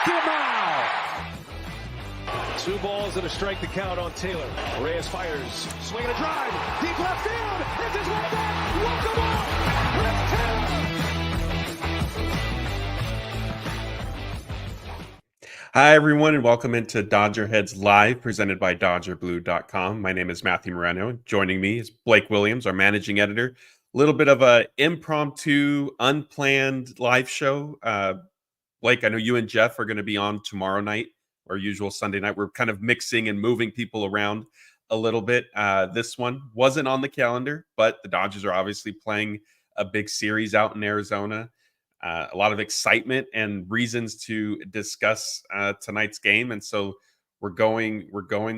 Foul. 2 balls and a strike to count on Taylor. Reyes fires, swinging a drive, deep left field. This is one back. Walk him off. Chris Taylor. Hi, everyone, and welcome into DodgerHeads Live, presented by DodgerBlue.com. My name is Matthew Moreno. Joining me is Blake Williams, our managing editor. A little bit of an impromptu, unplanned live show. Blake, I know you and Jeff are going to be on tomorrow night, our usual Sunday night. We're kind of mixing and moving people around a little bit. This one wasn't on the calendar, but the Dodgers are obviously playing a big series out in Arizona. A lot of excitement and reasons to discuss tonight's game, and so we're going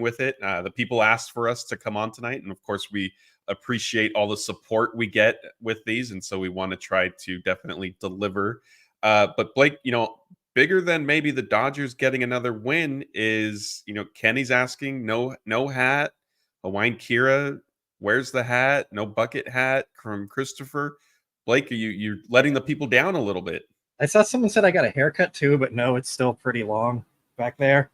with it. The people asked for us to come on tonight, and of course, we appreciate all the support we get with these, and so we want to try to definitely deliver. But Blake, bigger than maybe the Dodgers getting another win is, Kenny's asking, no hat, Hawaiian Kira, where's the hat? No bucket hat from Christopher. Blake, are you're letting the people down a little bit? I saw someone said I got a haircut too, but no, it's still pretty long back there.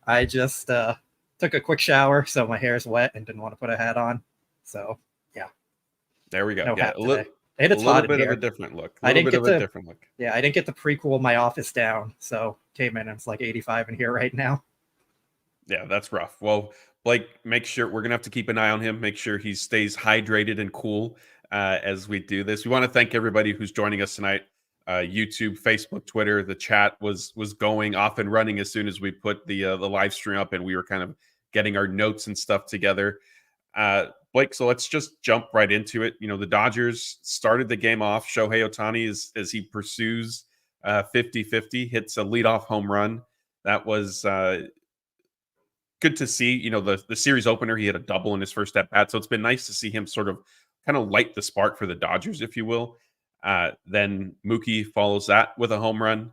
I just took a quick shower, so my hair's wet and didn't want to put a hat on. So, yeah. There we go. No yeah, hat a little bit of a different look. Yeah, I didn't get to pre-cool my office down, so came in and it's like 85 in here right now. Yeah, that's rough. Well, Blake, make sure we're going to have to keep an eye on him, make sure he stays hydrated and cool as we do this. We want to thank everybody who's joining us tonight. YouTube, Facebook, Twitter. The chat was going off and running as soon as we put the live stream up, and we were kind of getting our notes and stuff together. Blake, so let's just jump right into it. The Dodgers started the game off. Shohei Ohtani, as he pursues 50-50, hits a leadoff home run. That was good to see. The series opener, he had a double in his first at bat, so it's been nice to see him sort of kind of light the spark for the Dodgers, if you will. Then Mookie follows that with a home run.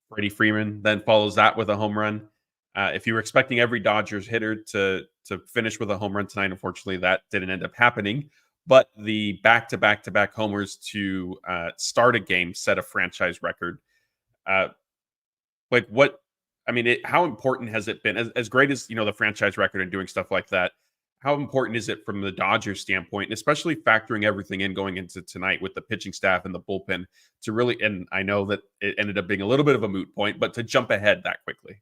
Freddie Freeman then follows that with a home run. If you were expecting every Dodgers hitter to finish with a home run tonight, unfortunately, that didn't end up happening. But the back-to-back-to-back homers to start a game set a franchise record. How important has it been? As great as, the franchise record and doing stuff like that, how important is it from the Dodgers standpoint, and especially factoring everything in going into tonight with the pitching staff and the bullpen to really, and I know that it ended up being a little bit of a moot point, but to jump ahead that quickly?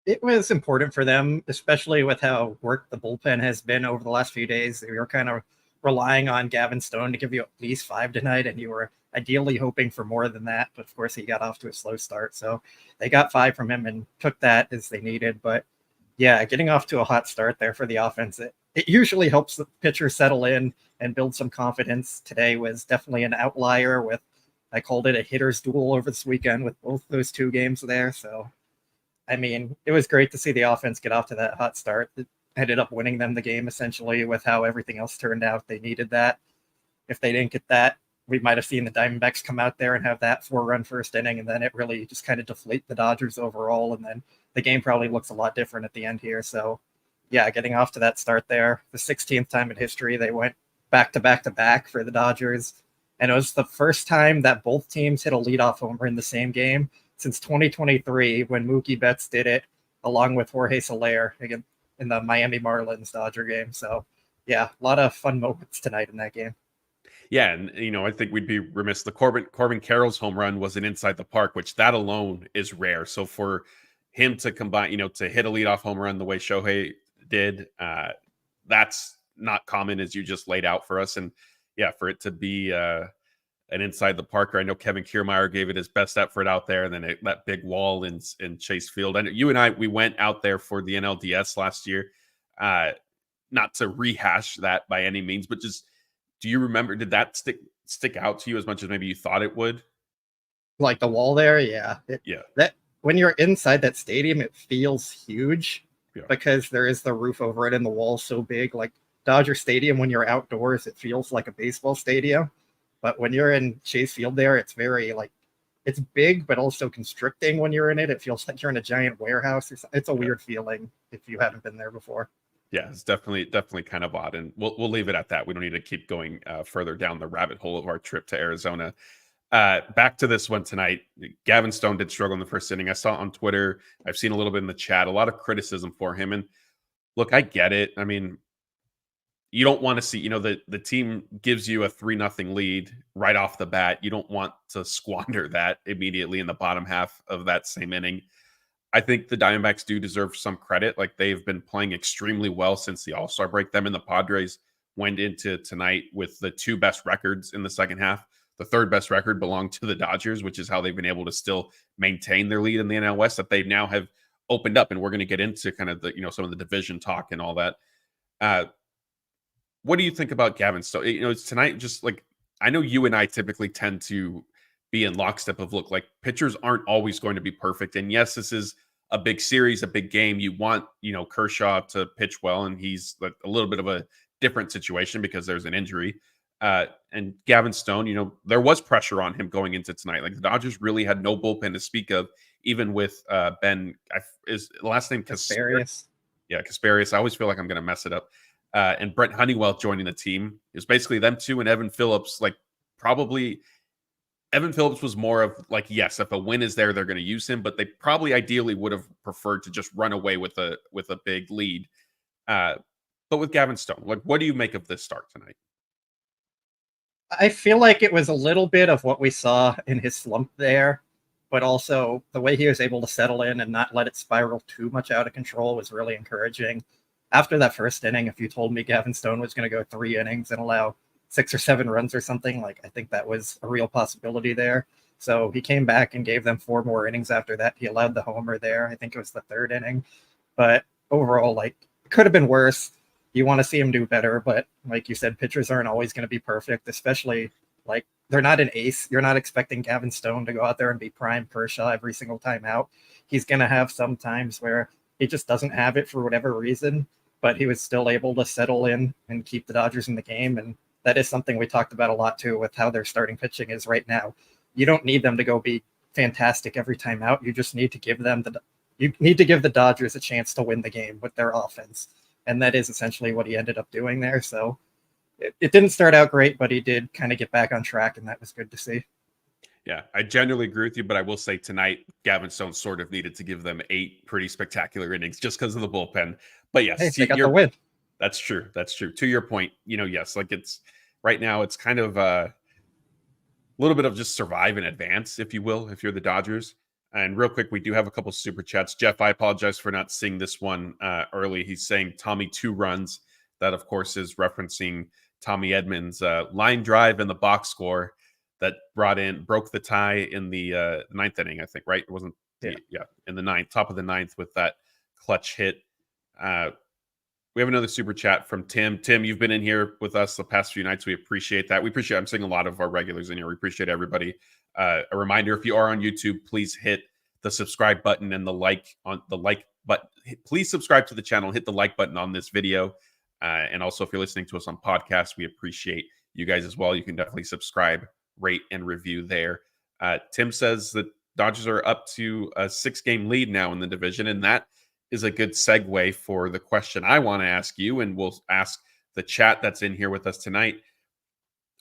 It was important for them, especially with how worked the bullpen has been over the last few days. They were kind of relying on Gavin Stone to give you at least 5 tonight, and you were ideally hoping for more than that. But of course, he got off to a slow start. So they got 5 from him and took that as they needed. But yeah, getting off to a hot start there for the offense, it usually helps the pitcher settle in and build some confidence. Today was definitely an outlier I called it a hitter's duel over this weekend with both those 2 games there. So, it was great to see the offense get off to that hot start. It ended up winning them the game, essentially, with how everything else turned out. They needed that. If they didn't get that, we might have seen the Diamondbacks come out there and have that 4-run first inning, and then it really just kind of deflate the Dodgers overall, and then the game probably looks a lot different at the end here. So, yeah, getting off to that start there, the 16th time in history they went back-to-back-to-back for the Dodgers, and it was the first time that both teams hit a leadoff homer in the same game since 2023, when Mookie Betts did it along with Jorge Soler again in the Miami Marlins Dodger game. So, yeah, a lot of fun moments tonight in that game. Yeah, and I think we'd be remiss. The Corbin Carroll's home run was an inside the park, which that alone is rare. So for him to combine, to hit a leadoff home run the way Shohei did, that's not common, as you just laid out for us. And yeah, for it to be an inside the parker, I know Kevin Kiermaier gave it his best effort out there, and then that big wall in Chase Field. And you and I, we went out there for the NLDS last year, not to rehash that by any means, but just, do you remember, did that stick out to you as much as maybe you thought it would? Like the wall there? Yeah. That when you're inside that stadium, it feels huge because there is the roof over it and the wall's so big. Like Dodger Stadium, when you're outdoors, it feels like a baseball stadium. But when you're in Chase Field there, it's very it's big, but also constricting when you're in it. It feels like you're in a giant warehouse. It's a weird feeling if you haven't been there before. Yeah, it's definitely kind of odd. And we'll leave it at that. We don't need to keep going further down the rabbit hole of our trip to Arizona. Back to this one tonight. Gavin Stone did struggle in the first inning. I saw it on Twitter. I've seen a little bit in the chat, a lot of criticism for him. And look, I get it. I mean, you don't want to see, the team gives you a 3-0 lead right off the bat. You don't want to squander that immediately in the bottom half of that same inning. I think the Diamondbacks do deserve some credit. Like, they've been playing extremely well since the All-Star break. Them and the Padres went into tonight with the 2 best records in the second half. The 3rd best record belonged to the Dodgers, which is how they've been able to still maintain their lead in the NL West that they now have opened up. And we're going to get into kind of the, some of the division talk and all that. What do you think about Gavin Stone? It's tonight, just like, I know you and I typically tend to be in lockstep of, look, like, pitchers aren't always going to be perfect. And yes, this is a big series, a big game. You want, Kershaw to pitch well, and he's like a little bit of a different situation because there's an injury. And Gavin Stone, there was pressure on him going into tonight. Like, the Dodgers really had no bullpen to speak of, even with Ben. Is the last name Casparius? Yeah, Casparius. I always feel like I'm going to mess it up. And Brent Honeywell joining the team. It was basically them two and Evan Phillips. Like, probably Evan Phillips was more of like, yes, if a win is there, they're going to use him, but they probably ideally would have preferred to just run away with a big lead. But with Gavin Stone, like, what do you make of this start tonight? I feel like it was a little bit of what we saw in his slump there, but also the way he was able to settle in and not let it spiral too much out of control was really encouraging. After that first inning, if you told me Gavin Stone was going to go 3 innings and allow 6 or 7 runs or something, like, I think that was a real possibility there. So he came back and gave them 4 more innings after that. He allowed the homer there. I think it was the 3rd inning. But overall, like, it could have been worse. You want to see him do better, but like you said, pitchers aren't always going to be perfect, especially, like, they're not an ace. You're not expecting Gavin Stone to go out there and be prime Kershaw every single time out. He's going to have some times where he just doesn't have it for whatever reason, but he was still able to settle in and keep the Dodgers in the game. And that is something we talked about a lot too, with how their starting pitching is right now. You don't need them to go be fantastic every time out. You just need to give the Dodgers a chance to win the game with their offense. And that is essentially what he ended up doing there. So it didn't start out great, but he did kind of get back on track, and that was good to see. Yeah, I generally agree with you, but I will say tonight, Gavin Stone sort of needed to give them 8 pretty spectacular innings just because of the bullpen. But yes, hey, they got the win. That's true. That's true. To your point, yes, like, it's right now, it's kind of a little bit of just survive in advance, if you will, if you're the Dodgers. And real quick, we do have a couple super chats. Jeff, I apologize for not seeing this one early. He's saying Tommy 2 runs. That, of course, is referencing Tommy Edmonds' line drive in the box score that broke the tie in the 9th inning, I think, right? It wasn't, in the 9th, top of the 9th with that clutch hit. We have another super chat from Tim. Tim, you've been in here with us the past few nights. We appreciate that. I'm seeing a lot of our regulars in here. We appreciate everybody. A reminder, if you are on YouTube, please hit the subscribe button and the like button. Please subscribe to the channel, hit the like button on this video. And also, if you're listening to us on podcasts, we appreciate you guys as well. You can definitely subscribe, rate, and review there. Tim says that Dodgers are up to a 6-game lead now in the division, and that is a good segue for the question I want to ask you, and we'll ask the chat that's in here with us tonight.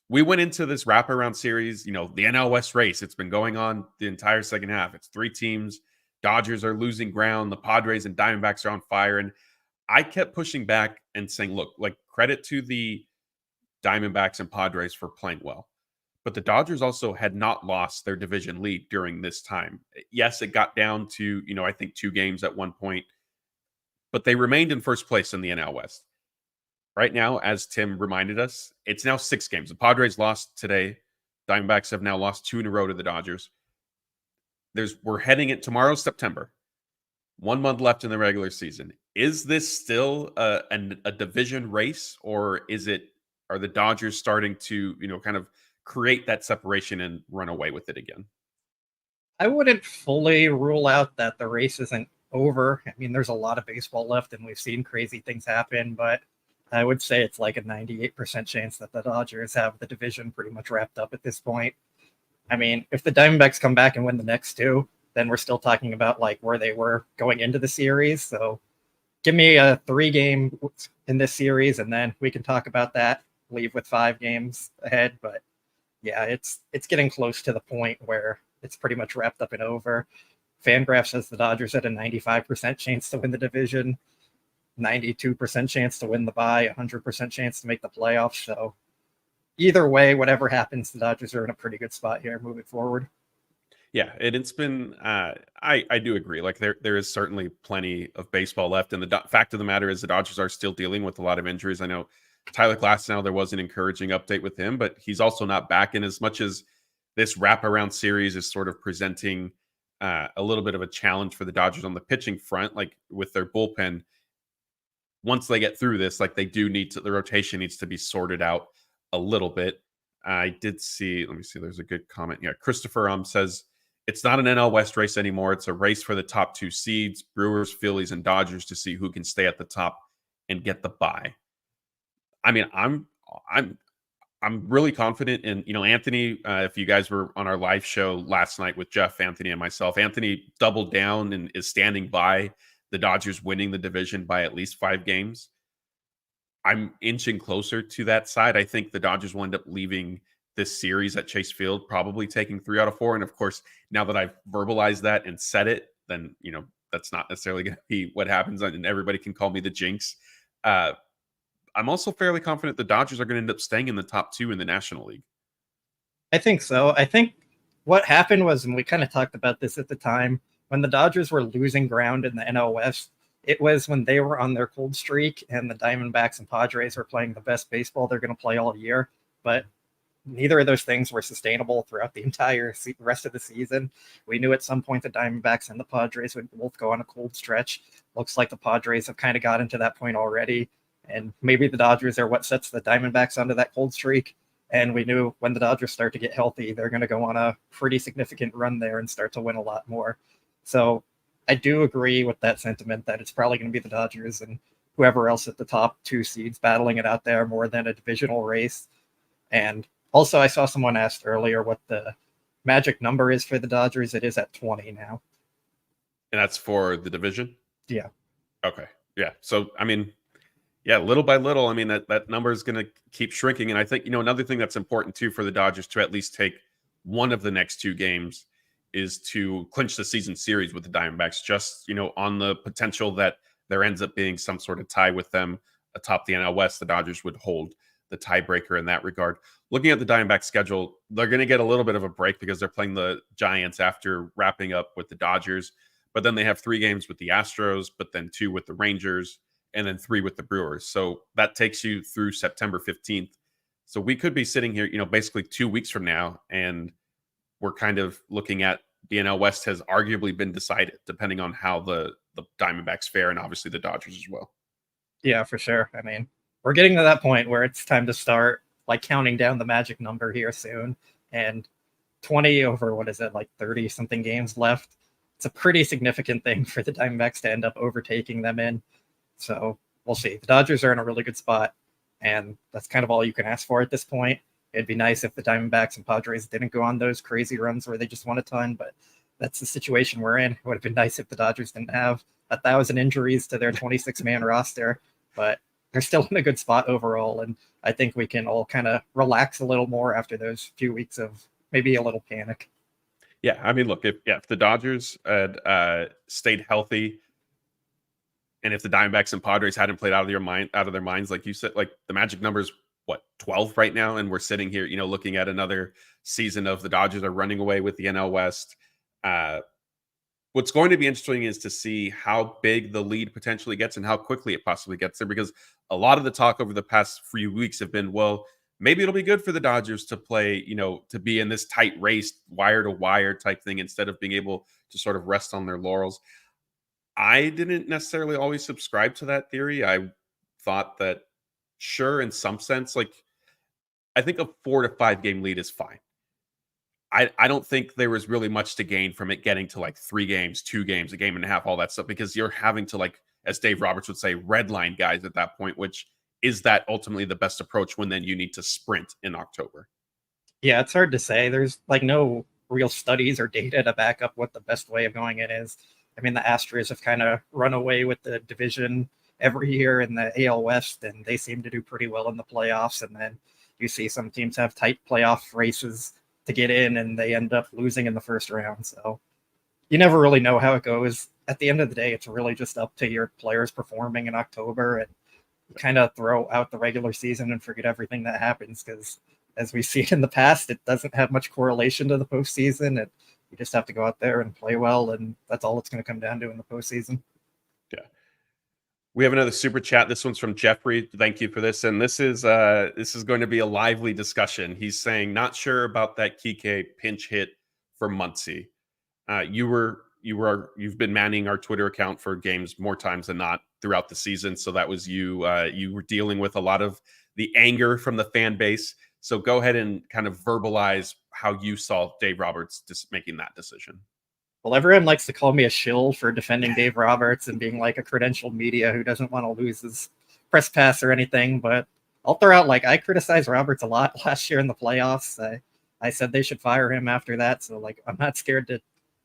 We went into this wraparound series, the NL West race. It's been going on the entire second half. It's 3 teams. Dodgers are losing ground. The Padres and Diamondbacks are on fire. And I kept pushing back and saying, look, like, credit to the Diamondbacks and Padres for playing well. But the Dodgers also had not lost their division lead during this time. Yes, it got down to, I think 2 games at one point, but they remained in first place in the NL West. Right now, as Tim reminded us, it's now 6 games. The Padres lost today. Diamondbacks have now lost 2 in a row to the Dodgers. We're heading it tomorrow's September. 1 month left in the regular season. Is this still a division race, or are the Dodgers starting to, kind of create that separation and run away with it again? I wouldn't fully rule out that the race isn't over. I mean, there's a lot of baseball left, and we've seen crazy things happen, but I would say it's like a 98% chance that the Dodgers have the division pretty much wrapped up at this point. I mean, if the Diamondbacks come back and win the next 2, then we're still talking about like where they were going into the series. So give me a 3-game in this series, and then we can talk about that, leave with 5 games ahead. But Yeah, it's getting close to the point where it's pretty much wrapped up and over. Fangraph says the Dodgers had a 95% chance to win the division, 92% chance to win the bye, 100% chance to make the playoffs. So either way, whatever happens, the Dodgers are in a pretty good spot here moving forward. Yeah, and it's been. I do agree. Like there is certainly plenty of baseball left, and the fact of the matter is the Dodgers are still dealing with a lot of injuries. I know Tyler Glasnow, there was an encouraging update with him, but he's also not back. And as much as this wraparound series is sort of presenting a little bit of a challenge for the Dodgers on the pitching front, like with their bullpen, once they get through this, like they do need to, the rotation needs to be sorted out a little bit. I did see. Let me see. There's a good comment. Yeah, Christopher says it's not an NL West race anymore. It's a race for the top 2 seeds, Brewers, Phillies, and Dodgers, to see who can stay at the top and get the bye. I mean, I'm really confident in, Anthony. If you guys were on our live show last night with Jeff, Anthony, and myself, Anthony doubled down and is standing by the Dodgers winning the division by at least 5 games. I'm inching closer to that side. I think the Dodgers will end up leaving this series at Chase Field, probably taking 3 out of 4. And of course, now that I've verbalized that and said it, then, that's not necessarily going to be what happens. And everybody can call me the jinx. I'm also fairly confident the Dodgers are going to end up staying in the top 2 in the National League. I think so. I think what happened was, and we kind of talked about this at the time, when the Dodgers were losing ground in the NL West, it was when they were on their cold streak and the Diamondbacks and Padres were playing the best baseball they're going to play all year. But neither of those things were sustainable throughout the entire rest of the season. We knew at some point the Diamondbacks and the Padres would both go on a cold stretch. Looks like the Padres have kind of gotten to that point already. And maybe the Dodgers are what sets the Diamondbacks onto that cold streak. And we knew when the Dodgers start to get healthy, they're going to go on a pretty significant run there and start to win a lot more. So I do agree with that sentiment that it's probably going to be the Dodgers and whoever else at the top 2 seeds battling it out there more than a divisional race. And also, I saw someone asked earlier what the magic number is for the Dodgers. It is at 20 now. And that's for the division? Yeah. Okay. Yeah. So, I mean, yeah, little by little, I mean, that number is going to keep shrinking. And I think, another thing that's important too for the Dodgers to at least take one of the next 2 games is to clinch the season series with the Diamondbacks, just, on the potential that there ends up being some sort of tie with them atop the NL West. The Dodgers would hold the tiebreaker in that regard. Looking at the Diamondbacks schedule, they're going to get a little bit of a break because they're playing the Giants after wrapping up with the Dodgers. But then they have 3 games with the Astros, but then 2 with the Rangers, and then 3 with the Brewers. So that takes you through September 15th. So we could be sitting here, basically 2 weeks from now, and we're kind of looking at the NL West has arguably been decided, depending on how the Diamondbacks fare, and obviously the Dodgers as well. Yeah, for sure. I mean, we're getting to that point where it's time to start counting down the magic number here soon. And 20 over, 30 something games left. It's a pretty significant thing for the Diamondbacks to end up overtaking them in. So we'll see. The Dodgers are in a really good spot, and that's kind of all you can ask for at this point. It'd be nice if the Diamondbacks and Padres didn't go on those crazy runs where they just won a ton, but that's the situation we're in. It would have been nice if the Dodgers didn't have 1,000 injuries to their 26-man roster, but they're still in a good spot overall, and I think we can all kind of relax a little more after those few weeks of maybe a little panic. Yeah, I mean, look, if the Dodgers had stayed healthy, and if the Diamondbacks and Padres hadn't played out of their minds, like you said, like the magic number's 12 right now, and we're sitting here, looking at another season of the Dodgers are running away with the NL West. What's going to be interesting is to see how big the lead potentially gets and how quickly it possibly gets there, because a lot of the talk over the past few weeks have been, well, maybe it'll be good for the Dodgers to play, to be in this tight race, wire to wire type thing, instead of being able to sort of rest on their laurels. I didn't necessarily always subscribe to that theory. I thought that, sure, in some sense, I think a 4 to 5 game lead is fine. I don't think there was really much to gain from it getting to 3 games, 2 games, a game and a half, all that stuff, because you're having to, as Dave Roberts would say, redline guys at that point, which is that ultimately the best approach when then you need to sprint in October? Yeah, it's hard to say. There's no real studies or data to back up what the best way of going it is. I mean, the Astros have kind of run away with the division every year in the AL West, and they seem to do pretty well in the playoffs. And then you see some teams have tight playoff races to get in, and they end up losing in the first round. So you never really know how it goes. At the end of the day, it's really just up to your players performing in October, and kind of throw out the regular season and forget everything that happens, because as we've seen in the past, it doesn't have much correlation to the postseason. And you just have to go out there and play well, and that's all it's going to come down to in the postseason. Yeah. We have another super chat. This one's from Jeffrey. Thank you for this. And this is going to be a lively discussion. He's saying, not sure about that Kike pinch hit for Muncy. You've been manning our Twitter account for games more times than not throughout the season. So that was you. You were dealing with a lot of the anger from the fan base. So go ahead and kind of verbalize how you saw Dave Roberts just making that decision. Well, everyone likes to call me a shill for defending Dave Roberts and being like a credentialed media who doesn't want to lose his press pass or anything. But I'll throw out, like, I criticized Roberts a lot last year in the playoffs. I said they should fire him after that. So, like, I'm not scared to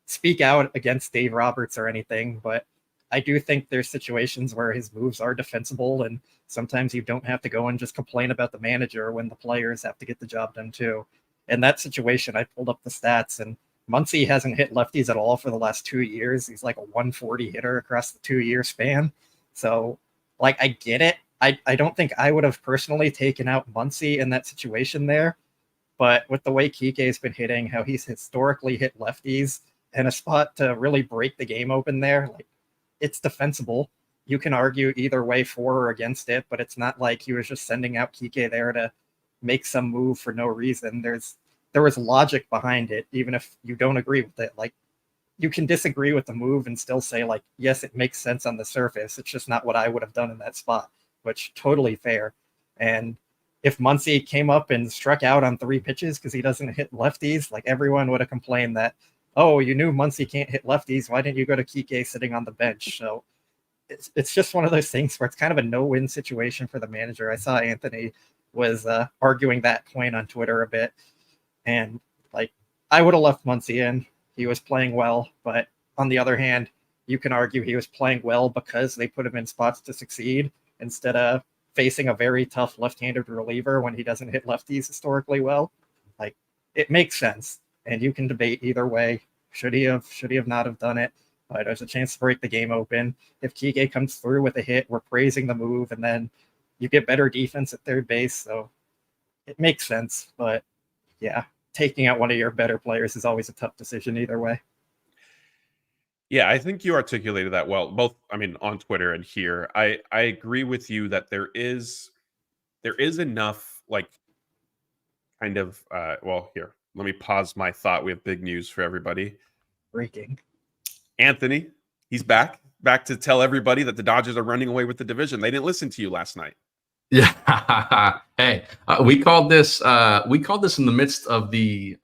speak out against Dave Roberts or anything. But I do think there's situations where his moves are defensible, and sometimes you don't have to go and just complain about the manager when the players have to get the job done too. In that situation, I pulled up the stats, and Muncy hasn't hit lefties at all for the last 2 years. He's like a 140 hitter across the 2-year span. So, like, I get it. I don't think I would have personally taken out Muncy in that situation there. But with the way Kike has been hitting, how he's historically hit lefties, and a spot to really break the game open there, like, it's defensible. You can argue either way for or against it, but it's not like he was just sending out Kike there to make some move for no reason. There was logic behind it, even if you don't agree with it. Like, you can disagree with the move and still say, like, yes, it makes sense on the surface. It's just not what I would have done in that spot, which totally fair. And if Muncy came up and struck out on 3 pitches because he doesn't hit lefties, like, everyone would have complained that, oh, you knew Muncy can't hit lefties. Why didn't you go to Kike sitting on the bench? So it's just one of those things where it's kind of a no-win situation for the manager. I saw Anthony was arguing that point on Twitter a bit. And, like, I would have left Muncy in. He was playing well. But on the other hand, you can argue he was playing well because they put him in spots to succeed instead of facing a very tough left-handed reliever when he doesn't hit lefties historically well. Like, it makes sense. And you can debate either way. Should he have not have done it? There's a chance to break the game open. If Kike comes through with a hit, we're praising the move, and then you get better defense at third base. So it makes sense. But yeah, taking out one of your better players is always a tough decision either way. Yeah, I think you articulated that well, both, I mean, on Twitter and here. I agree with you that there is enough, like, kind of, well, here, let me pause my thought. We have big news for everybody. Breaking. Anthony, he's back to tell everybody that the Dodgers are running away with the division. They didn't listen to you last night. Yeah. Hey, we called this in the midst of the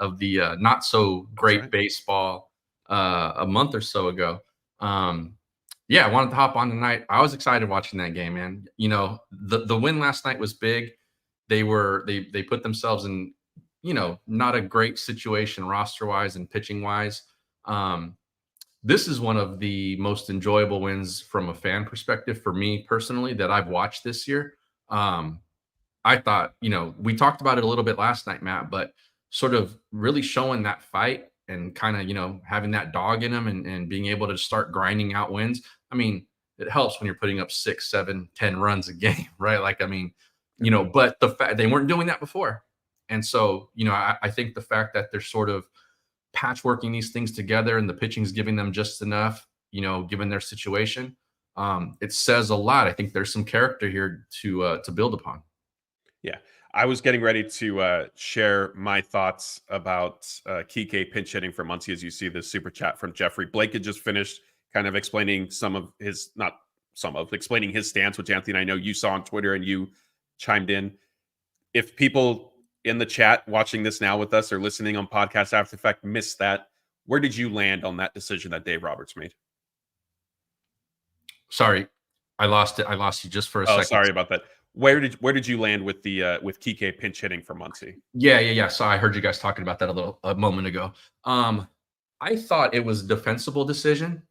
not so great baseball a month or so ago. Yeah, I wanted to hop on tonight. I was excited watching that game, man. You know, the win last night was big. They put themselves in, you know, not a great situation roster wise and pitching wise. This is one of the most enjoyable wins from a fan perspective for me personally that I've watched this year. I thought, you know, we talked about it a little bit last night, Matt, but sort of really showing that fight and kind of, you know, having that dog in them and being able to start grinding out wins. I mean, it helps when you're putting up 6, 7, 10 runs a game, right? Like, I mean, you know, but the fact they weren't doing that before. And so, you know, I think the fact that they're sort of patchworking these things together and the pitching's giving them just enough, you know, given their situation, it says a lot. I think there's some character here to build upon. Yeah, I was getting ready to share my thoughts about Kike pinch hitting for Muncy. As you see this super chat from Jeffrey, Blake had just finished kind of explaining explaining his stance, which Anthony and I know you saw on Twitter and you chimed in. If people in the chat watching this now with us or listening on podcast after the fact missed that, where did you land on that decision that Dave Roberts made? Sorry, I lost it. I lost you just for a second. Sorry about that. Where did you land with the with Kike pinch hitting for Muncy? Yeah. So I heard you guys talking about that a moment ago. I thought it was a defensible decision.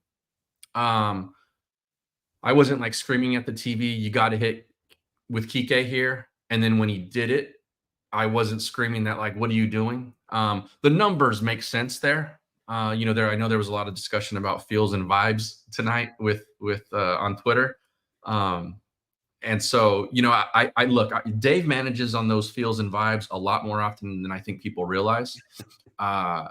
I wasn't like screaming at the TV, you got to hit with Kike here. And then when he did it, I wasn't screaming that, like, what are you doing? The numbers make sense there. I know there was a lot of discussion about feels and vibes tonight with on Twitter. And so, I look, Dave manages on those feels and vibes a lot more often than I think people realize. And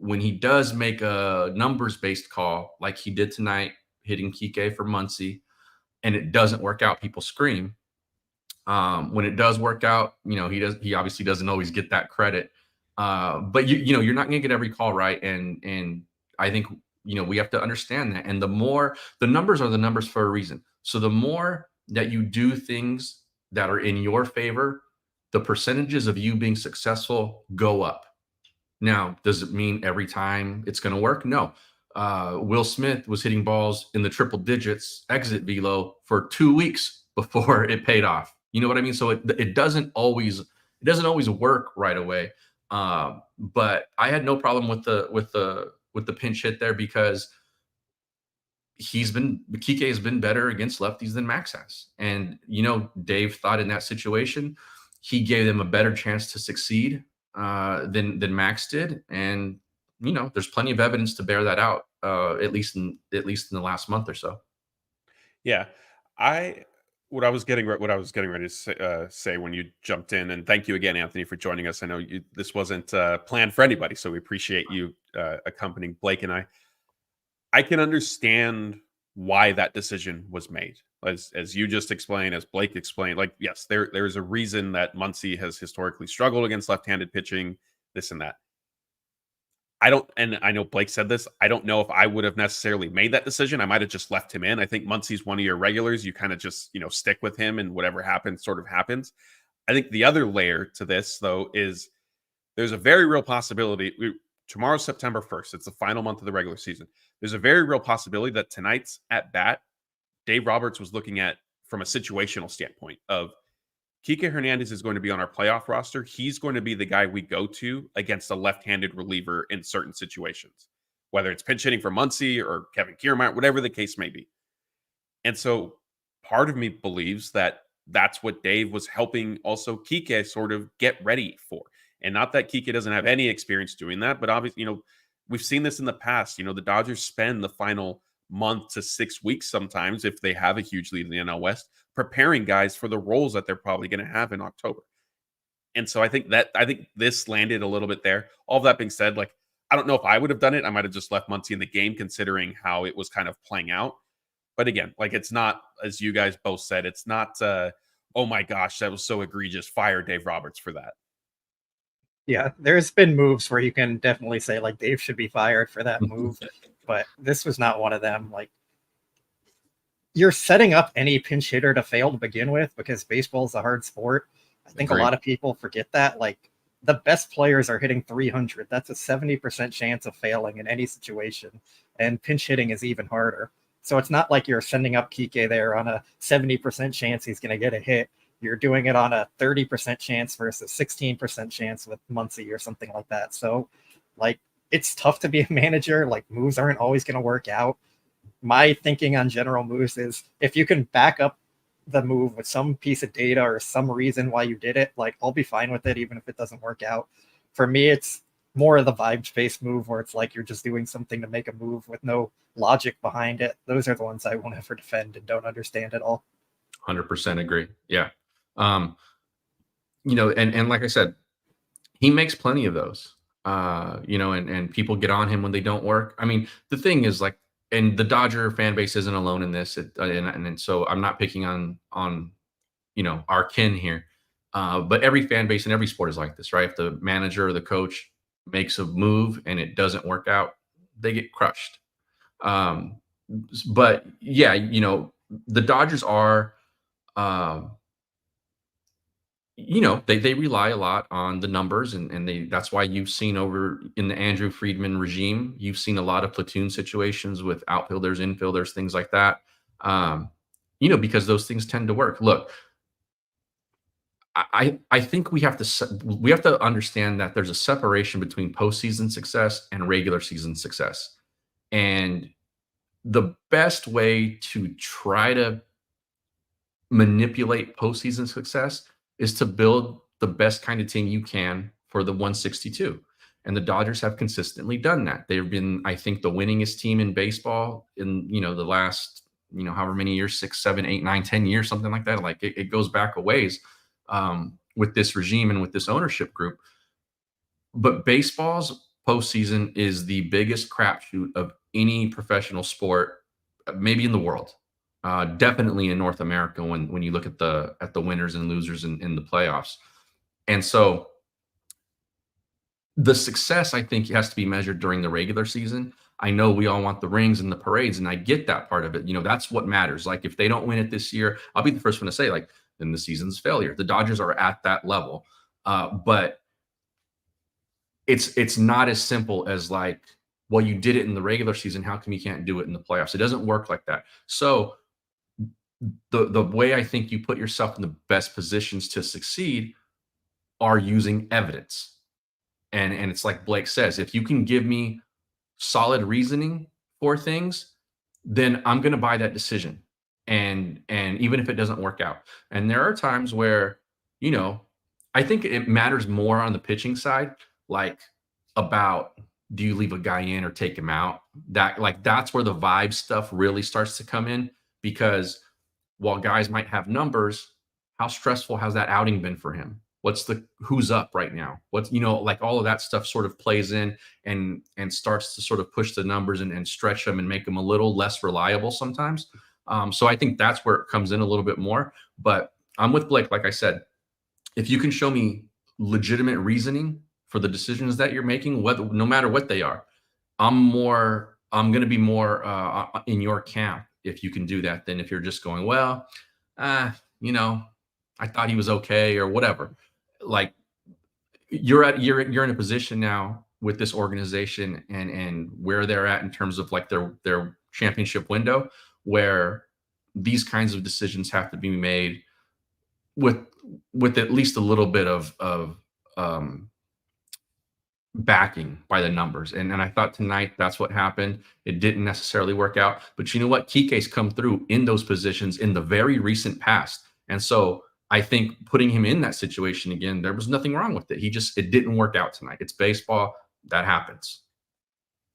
when he does make a numbers based call like he did tonight, hitting Kike for Muncy, and it doesn't work out, people scream. When it does work out, he obviously doesn't always get that credit. But you're not going to get every call right. And I think, we have to understand that. And the numbers are the numbers for a reason. So the more that you do things that are in your favor, the percentages of you being successful go up. Now, does it mean every time it's going to work? No. Will Smith was hitting balls in the triple digits exit velo for 2 weeks before it paid off. You know what I mean? So it doesn't always work right away. But I had no problem with the pinch hit there because Kike has been better against lefties than Max has. And, Dave thought in that situation, he gave them a better chance to succeed than Max did. And, there's plenty of evidence to bear that out, at least in the last month or so. Yeah. What I was getting ready to say when you jumped in, and thank you again, Anthony, for joining us. I know this wasn't planned for anybody, so we appreciate you accompanying Blake and I. I can understand why that decision was made, as you just explained, as Blake explained. Like, yes, there's a reason that Muncy has historically struggled against left-handed pitching, this and that. And I know Blake said this, I don't know if I would have necessarily made that decision. I might have just left him in. I think Muncy's one of your regulars. You kind of just, stick with him, and whatever happens sort of happens. I think the other layer to this, though, is there's a very real possibility. Tomorrow's September 1st. It's the final month of the regular season. There's a very real possibility that tonight's at bat, Dave Roberts was looking at from a situational standpoint of Kike Hernandez is going to be on our playoff roster. He's going to be the guy we go to against a left-handed reliever in certain situations, whether it's pinch hitting for Muncy or Kevin Kiermaier, whatever the case may be. And so part of me believes that that's what Dave was helping also Kike sort of get ready for. And not that Kike doesn't have any experience doing that, but obviously, we've seen this in the past. The Dodgers spend the final month to 6 weeks sometimes, if they have a huge lead in the NL West, preparing guys for the roles that they're probably going to have in October. And so I think this landed a little bit there. All of that being said, like, I don't know if I would have done it. I might have just left Muncy in the game, considering how it was kind of playing out. But again, like, it's not, as you guys both said, it's not, oh my gosh, that was so egregious, fire Dave Roberts for that. Yeah, there's been moves where you can definitely say, like, Dave should be fired for that move, but this was not one of them. Like, you're setting up any pinch hitter to fail to begin with, because baseball is a hard sport. I think Agreed. A lot of people forget that. Like, the best players are hitting 300. That's a 70% chance of failing in any situation, and pinch hitting is even harder. So it's not like you're sending up Kike there on a 70% chance he's going to get a hit. You're doing it on a 30% chance versus 16% chance with Muncy or something like that. So, like, it's tough to be a manager. Like, moves aren't always going to work out. My thinking on general moves is, if you can back up the move with some piece of data or some reason why you did it, like, I'll be fine with it, even if it doesn't work out. For me, it's more of the vibes-based move where it's like you're just doing something to make a move with no logic behind it. Those are the ones I won't ever defend and don't understand at all. 100% agree. Yeah. And like I said, he makes plenty of those, and people get on him when they don't work. I mean, the thing is, like, and the Dodger fan base isn't alone in this. And so I'm not picking on our kin here. But every fan base in every sport is like this, right? If the manager or the coach makes a move and it doesn't work out, they get crushed. But yeah, the Dodgers are, they rely a lot on the numbers, and that's why you've seen over in the Andrew Friedman regime, you've seen a lot of platoon situations with outfielders, infielders, things like that. Because those things tend to work. Look, I think we have to understand that there's a separation between postseason success and regular season success. And the best way to try to manipulate postseason success is to build the best kind of team you can for the 162. And the Dodgers have consistently done that. They've been, I think, the winningest team in baseball in, the last, however many years, 6, 7, 8, 9, 10 years, something like that. Like it goes back a ways with this regime and with this ownership group. But baseball's postseason is the biggest crapshoot of any professional sport, maybe in the world. Definitely in North America when you look at the winners and losers in the playoffs. And so the success, I think, has to be measured during the regular season. I know we all want the rings and the parades, and I get that part of it. That's what matters. Like, if they don't win it this year, I'll be the first one to say, like, then the season's failure. The Dodgers are at that level. But it's not as simple as like, well, you did it in the regular season. How come you can't do it in the playoffs? It doesn't work like that. So the way I think you put yourself in the best positions to succeed are using evidence. And it's like Blake says, if you can give me solid reasoning for things, then I'm going to buy that decision. And even if it doesn't work out. And there are times where, I think it matters more on the pitching side, like about, do you leave a guy in or take him out? That's where the vibe stuff really starts to come in, because while guys might have numbers, how stressful has that outing been for him? Who's up right now? Like all of that stuff sort of plays in and starts to sort of push the numbers and stretch them and make them a little less reliable sometimes. So I think that's where it comes in a little bit more. But I'm with Blake. Like I said, if you can show me legitimate reasoning for the decisions that you're making, no matter what they are, I'm going to be more in your camp if you can do that than if you're just going, well, I thought he was okay or whatever. Like, you're in a position now with this organization and where they're at in terms of like their championship window, where these kinds of decisions have to be made with at least a little bit of backing by the numbers. And I thought tonight that's what happened. It didn't necessarily work out, but you know what? Kike's come through in those positions in the very recent past. And so I think putting him in that situation again, there was nothing wrong with it. It didn't work out tonight. It's baseball. That happens.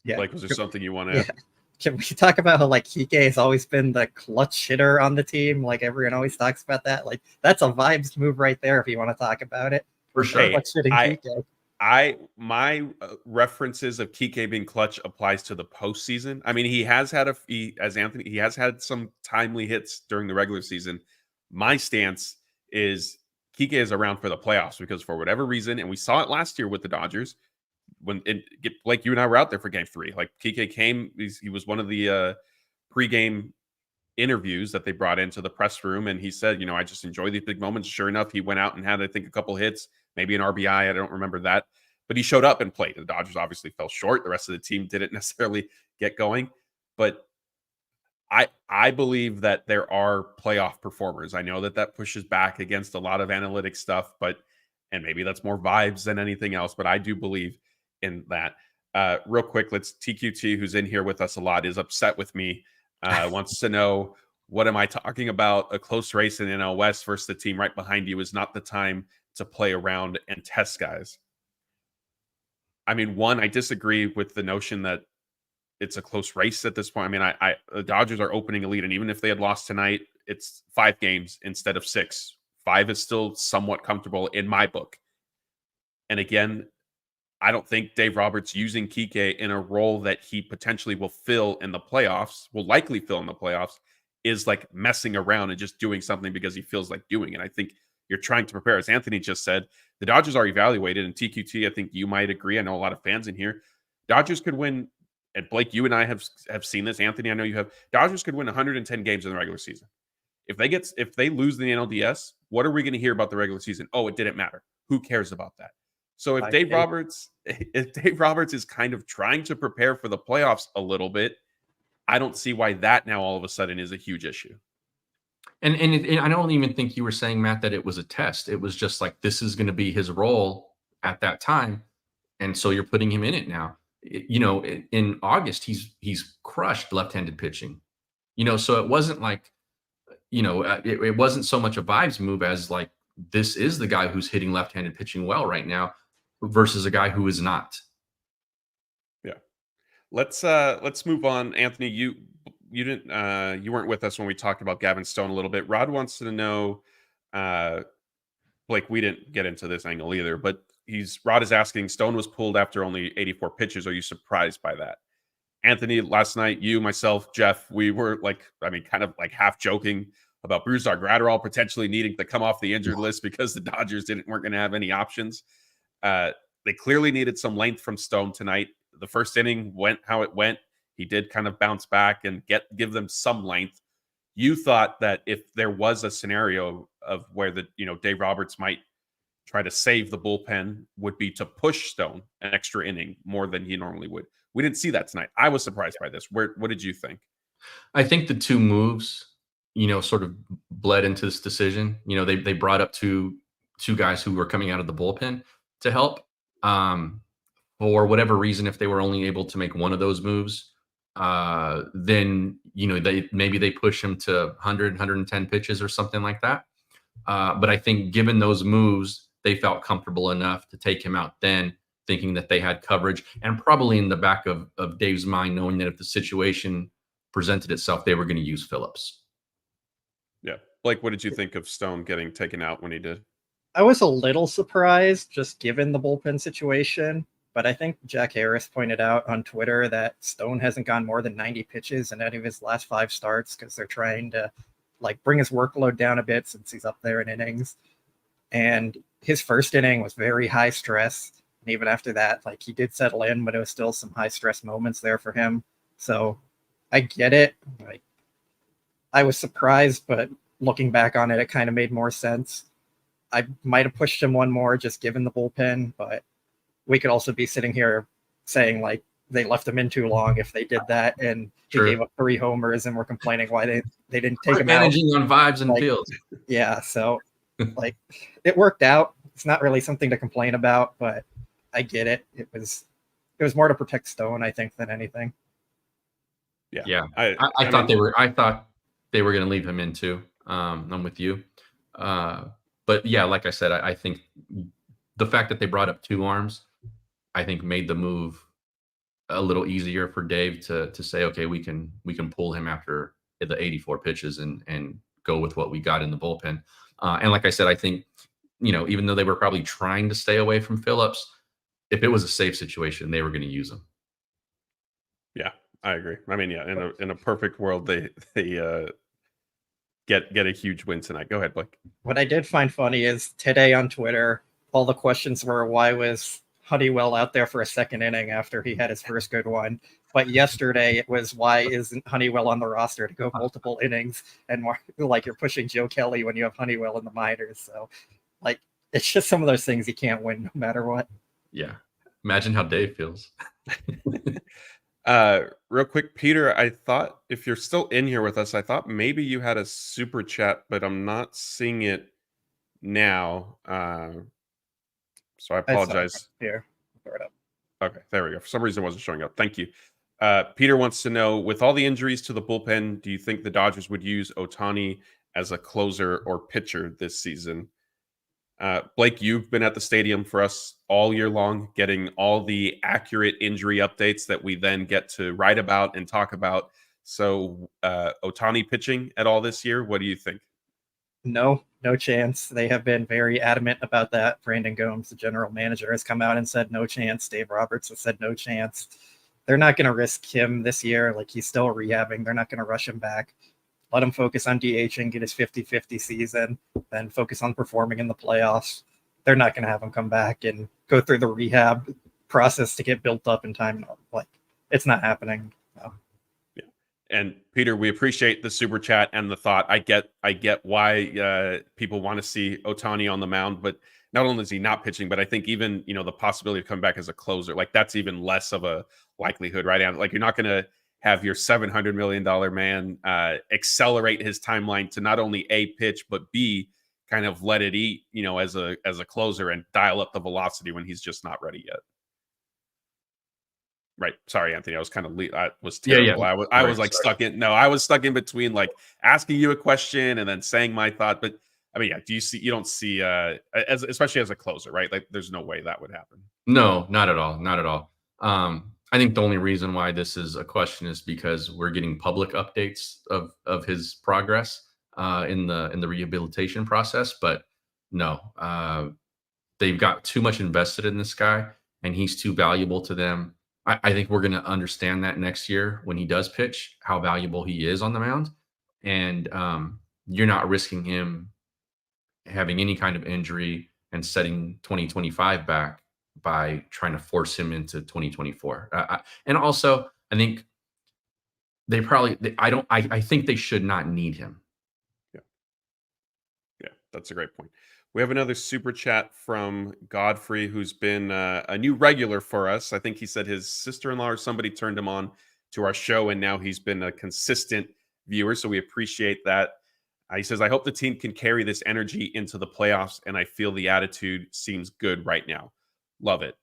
Yeah. Like, was there something you want to add? Can we talk about how like Kike has always been the clutch hitter on the team? Like, everyone always talks about that. Like, that's a vibes move right there if you want to talk about it. For sure. Clutch hitting Kike. My references of Kike being clutch applies to the postseason. I mean, he has had some timely hits during the regular season. My stance is Kike is around for the playoffs because for whatever reason, and we saw it last year with the Dodgers, like you and I were out there for Game 3. Like, Kike came, he was one of the pregame interviews that they brought into the press room, and he said, I just enjoy these big moments. Sure enough, he went out and had, I think, a couple hits, maybe an RBI. I don't remember that, but he showed up and played. The Dodgers obviously fell short. The rest of the team didn't necessarily get going, but I believe that there are playoff performers. I know that pushes back against a lot of analytic stuff, and maybe that's more vibes than anything else, but I do believe in that. Real quick, TQT, who's in here with us a lot, is upset with me. Wants to know, what am I talking about? A close race in NL West versus the team right behind you is not the time to play around and test guys. I mean, one, I disagree with the notion that it's a close race at this point. I mean, the Dodgers are opening a lead, and even if they had lost tonight, it's 5 games instead of 6. 5 is still somewhat comfortable in my book. And again, I don't think Dave Roberts using Kike in a role that he potentially will likely fill in the playoffs, is like messing around and just doing something because he feels like doing it. I think you're trying to prepare. As Anthony just said, the Dodgers are evaluated, and TQT, I think you might agree. I know a lot of fans in here. Dodgers could win, and Blake, you and I have seen this. Anthony, I know you have. Dodgers could win 110 games in the regular season. If they lose the NLDS, what are we going to hear about the regular season? Oh, it didn't matter. Who cares about that? So if Dave Roberts is kind of trying to prepare for the playoffs a little bit, I don't see why that now all of a sudden is a huge issue. And I don't even think you were saying, Matt, that it was a test. It was just like, this is going to be his role at that time, and so you're putting him in it now. In August, he's crushed left-handed pitching. So it wasn't like, it wasn't so much a vibes move as like, this is the guy who's hitting left-handed pitching well right now versus a guy who is not. Yeah. Let's move on. Anthony, you didn't you weren't with us when we talked about Gavin Stone a little bit. Rod wants to know, Blake, we didn't get into this angle either, but Rod is asking, Stone was pulled after only 84 pitches. Are you surprised by that? Anthony, last night, you, myself, Jeff, we were kind of like half joking about Brusdar Graterol potentially needing to come off the injured list because the Dodgers weren't going to have any options. They clearly needed some length from Stone tonight. The first inning went how it went. He did kind of bounce back and give them some length. You thought that if there was a scenario of where Dave Roberts might try to save the bullpen, would be to push Stone an extra inning more than he normally would. We didn't see that tonight. I was surprised by this. What did you think? I think the two moves, sort of bled into this decision. They brought up two guys who were coming out of the bullpen to help. For whatever reason, if they were only able to make one of those moves, then they push him to 100, 110 pitches or something like that. But I think given those moves, they felt comfortable enough to take him out then, thinking that they had coverage, and probably in the back of Dave's mind, knowing that if the situation presented itself, they were going to use Phillips. Yeah. Blake, what did you think of Stone getting taken out when he did? I was a little surprised, just given the bullpen situation. But I think Jack Harris pointed out on Twitter that Stone hasn't gone more than 90 pitches in any of his last 5 starts because they're trying to bring his workload down a bit since he's up there in innings. And his first inning was very high stress. And even after that, he did settle in, but it was still some high stress moments there for him. So I get it. I was surprised, but looking back on it, it kind of made more sense. I might have pushed him one more just given the bullpen, but we could also be sitting here saying they left him in too long if they did that, and he gave up 3 homers, and we're complaining why they didn't take him out. Managing on vibes and feels. Yeah, so it worked out. It's not really something to complain about, but I get it. It was more to protect Stone, I think, than anything. Yeah. I thought they were going to leave him in too. I'm with you. But yeah, like I said, I think the fact that they brought up 2 arms, I think made the move a little easier for Dave to say, okay, we can pull him after the 84 pitches and go with what we got in the bullpen. And like I said, I think, even though they were probably trying to stay away from Phillips, if it was a safe situation, they were going to use him. Yeah, I agree. In a perfect world, they get a huge win tonight. Go ahead, Blake. What I did find funny is today on Twitter, all the questions were, why was Honeywell out there for a second inning after he had his first good one? But yesterday it was, why isn't Honeywell on the roster to go multiple innings? And more you're pushing Joe Kelly when you have Honeywell in the minors. So it's just some of those things you can't win no matter what. Yeah. Imagine how Dave feels. Real quick, Peter, I thought if you're still in here with us, I thought maybe you had a super chat, but I'm not seeing it now. So I apologize. Here, throw it up. Okay, there we go. For some reason, it wasn't showing up. Thank you. Peter wants to know, with all the injuries to the bullpen, do you think the Dodgers would use Ohtani as a closer or pitcher this season? Blake, you've been at the stadium for us all year long, getting all the accurate injury updates that we then get to write about and talk about. So Ohtani pitching at all this year, what do you think? No chance. They have been very adamant about that. Brandon Gomes, the general manager, has come out and said no chance. Dave Roberts has said no chance. They're not going to risk him this year. He's still rehabbing. They're not going to rush him back. Let him focus on DHing, get his 50-50 season, then focus on performing in the playoffs. They're not going to have him come back and go through the rehab process to get built up in time. It's not happening. No. Yeah. And Peter, we appreciate the super chat and the thought. I get why people want to see Ohtani on the mound, but not only is he not pitching, but I think even, the possibility of coming back as a closer, that's even less of a likelihood, right? You're not going to have your $700 million man accelerate his timeline to not only A, pitch, but B, kind of let it eat, as a closer and dial up the velocity when he's just not ready yet. Right. Sorry, Anthony. I was kind of I was terrible. Yeah. I was stuck in between asking you a question and then saying my thought. But I mean, yeah, you don't see, especially as a closer, right? Like, there's no way that would happen. No, not at all. Not at all. I think the only reason why this is a question is because we're getting public updates of his progress in the rehabilitation process. But no, they've got too much invested in this guy, and he's too valuable to them. I think we're going to understand that next year when he does pitch, how valuable he is on the mound, and you're not risking him having any kind of injury and setting 2025 back by trying to force him into 2024. And also, I think I think they should not need him. Yeah, that's a great point. We have another super chat from Godfrey, who's been a new regular for us. I think he said his sister-in-law or somebody turned him on to our show, and now he's been a consistent viewer, so we appreciate that. He says, I hope the team can carry this energy into the playoffs, and I feel the attitude seems good right now. Love it.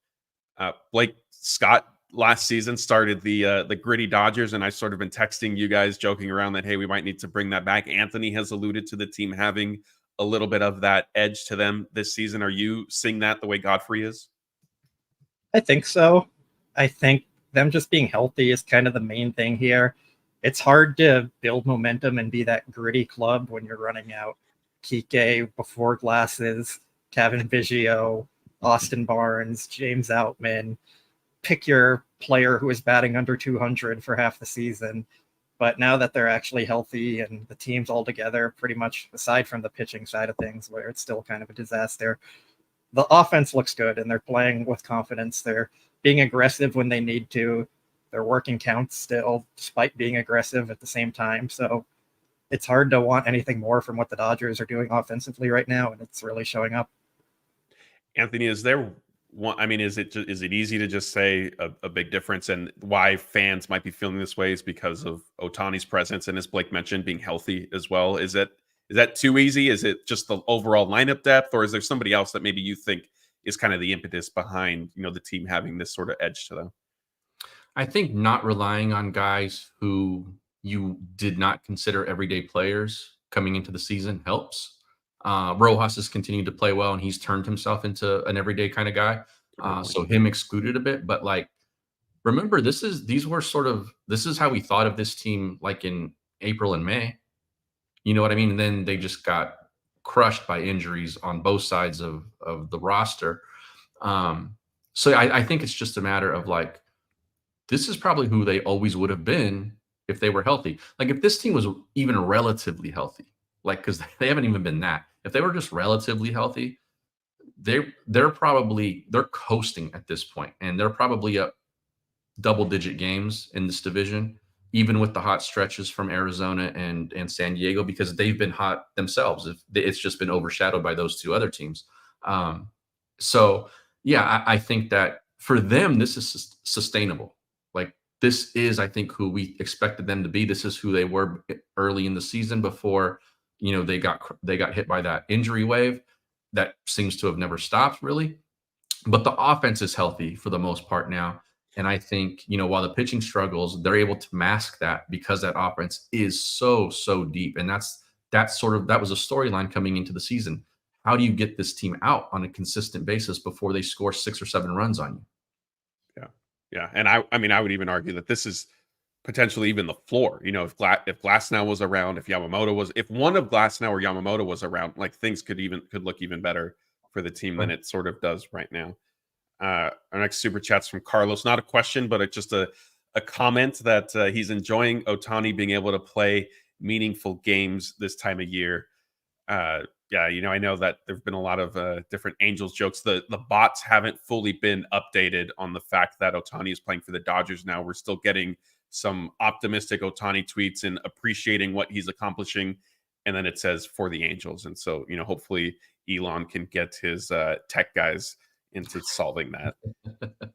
Blake, Scott last season started the gritty Dodgers, and I've sort of been texting you guys, joking around that, hey, we might need to bring that back. Anthony has alluded to the team having a little bit of that edge to them this season. Are you seeing that the way Godfrey is? I think so. I think them just being healthy is kind of the main thing here. It's hard to build momentum and be that gritty club when you're running out Kike before glasses, Kevin Biggio, Austin Barnes, James Outman. Pick your player who is batting under 200 for half the season. But now that they're actually healthy and the team's all together, pretty much aside from the pitching side of things, where it's still kind of a disaster, the offense looks good and they're playing with confidence. They're being aggressive when they need to. They're working counts still, despite being aggressive at the same time. So it's hard to want anything more from what the Dodgers are doing offensively right now, and it's really showing up. Anthony, is there one? I mean, is it easy to just say a big difference, and why fans might be feeling this way is because of Ohtani's presence and, as Blake mentioned, being healthy as well? Is that too easy? Is it just the overall lineup depth, or is there somebody else that maybe you think is kind of the impetus behind the team having this sort of edge to them? I think not relying on guys who you did not consider everyday players coming into the season helps. Rojas has continued to play well, and he's turned himself into an everyday kind of guy. So him excluded a bit, but like, remember, this is how we thought of this team like in April and May. You know what I mean? And then they just got crushed by injuries on both sides of the roster. So I think it's just a matter of like, this is probably who they always would have been if they were healthy. Like if this team was even relatively healthy, like, because they haven't even been that. If they were just relatively healthy, they're coasting at this point, and they're probably up double-digit games in this division, even with the hot stretches from Arizona and San Diego, because they've been hot themselves. It's just been overshadowed by those two other teams. So yeah, I think that for them, this is sustainable. Like, this is, I think, who we expected them to be. This is who they were early in the season before, they got hit by that injury wave that seems to have never stopped, really. But the offense is healthy for the most part now. And I think, while the pitching struggles, they're able to mask that because that offense is so deep. And that was a storyline coming into the season. How do you get this team out on a consistent basis before they score 6 or 7 runs on you? Yeah. And I would even argue that this is potentially even the floor. If Glasnow was around, if one of Glasnow or Yamamoto was around, like, things could look even better for the team than it sort of does right now. Our next super chat's from Carlos. Not a question, but it's just a comment that he's enjoying Ohtani being able to play meaningful games this time of year. Yeah, I know that there've been a lot of different Angels jokes. The bots haven't fully been updated on the fact that Ohtani is playing for the Dodgers now. We're still getting some optimistic Ohtani tweets and appreciating what he's accomplishing. And then it says for the Angels. And so, hopefully Elon can get his tech guys into solving that.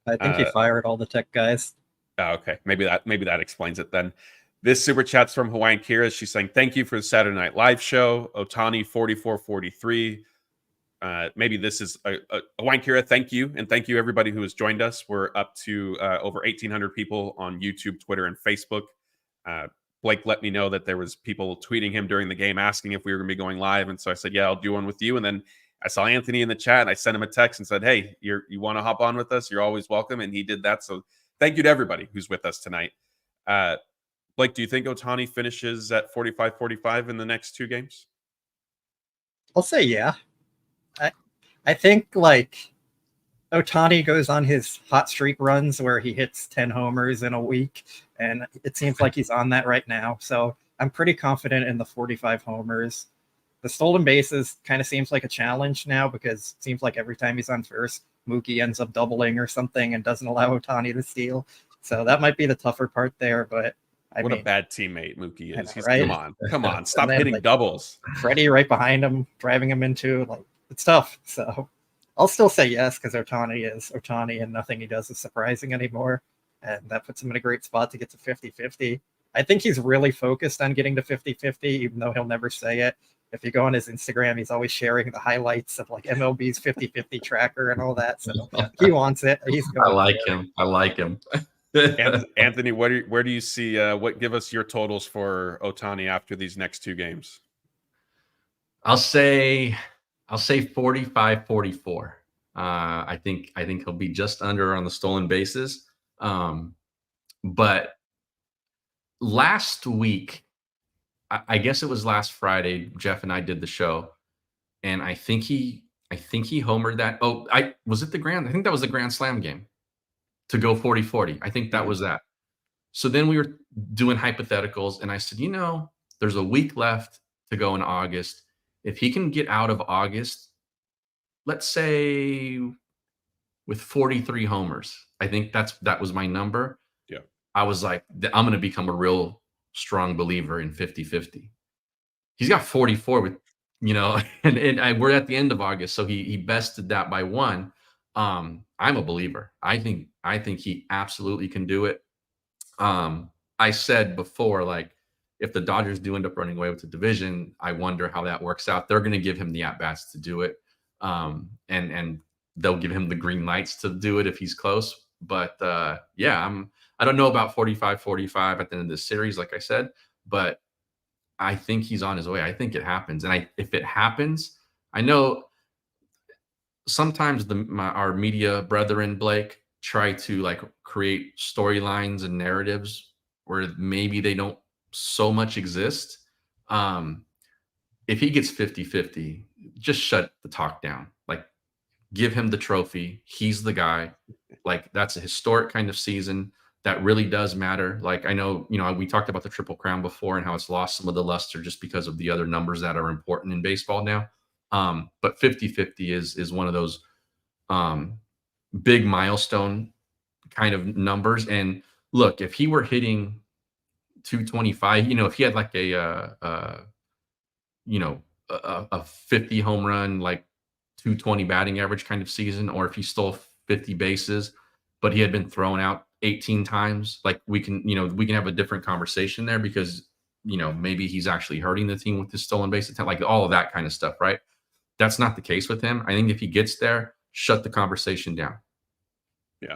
I think he fired all the tech guys. Okay. Maybe that explains it then. This super chat's from Hawaiian Kira. She's saying, thank you for the Saturday Night Live show. Ohtani 44-43. Maybe this is Hawaiian Kira. Thank you. And thank you, everybody who has joined us. We're up to over 1,800 people on YouTube, Twitter, and Facebook. Blake let me know that there was people tweeting him during the game asking if we were going to be going live, and so I said, yeah, I'll do one with you. And then I saw Anthony in the chat, and I sent him a text and said, hey, you want to hop on with us? You're always welcome. And he did that. So thank you to everybody who's with us tonight. Blake, do you think Ohtani finishes at 45-45 in the next 2 games? I'll say yeah. I think like Ohtani goes on his hot streak runs where he hits 10 homers in a week, and it seems like he's on that right now. So I'm pretty confident in the 45 homers. The stolen bases kind of seems like a challenge now because it seems like every time he's on first, Mookie ends up doubling or something and doesn't allow Ohtani to steal. So that might be the tougher part there, but I mean, a bad teammate Mookie is. Know, right? Come on, stop then, hitting like, doubles. Freddie right behind him, driving him into, like, it's tough. So I'll still say yes because Ohtani is Ohtani and nothing he does is surprising anymore. And that puts him in a great spot to get to 50-50. I think he's really focused on getting to 50-50, even though he'll never say it. If you go on his Instagram, he's always sharing the highlights of like MLB's 50-50 tracker and all that. So he wants it. He's going I like him. Anthony, where do you see give us your totals for Ohtani after these next 2 games? I'll say 45-44. I think he'll be just under on the stolen bases. But last week, I guess it was last Friday, Jeff and I did the show, and I think he homered that. Oh, I think that was the Grand Slam game to go 40-40. I think that was that. So then we were doing hypotheticals, and I said, there's a week left to go in August. If he can get out of August, let's say with 43 homers, I think that was my number. Yeah. I was like, I'm going to become a real strong believer in 50-50. He's got 44 with, and we're at the end of August. So he bested that by 1. I'm a believer. I think he absolutely can do it. I said before, like, if the Dodgers do end up running away with the division, I wonder how that works out. They're going to give him the at-bats to do it. And they'll give him the green lights to do it if he's close. But I don't know about 45-45 at the end of this series, like I said, but I think he's on his way. I think it happens. And if it happens, I know sometimes our media brethren, Blake, try to like create storylines and narratives where maybe they don't so much exist. If he gets 50-50, just shut the talk down. Like, give him the trophy. He's the guy. Like, that's a historic kind of season. That really does matter. Like, I know, we talked about the Triple Crown before and how it's lost some of the luster just because of the other numbers that are important in baseball now. But 50-50 is one of those big milestone kind of numbers. And look, if he were hitting 225, if he had like a 50 home run, like 220 batting average kind of season, or if he stole 50 bases, but he had been thrown out 18 times, like we can have a different conversation there because, maybe he's actually hurting the team with his stolen base attempt, like all of that kind of stuff, right? That's not the case with him. I think if he gets there, shut the conversation down. Yeah.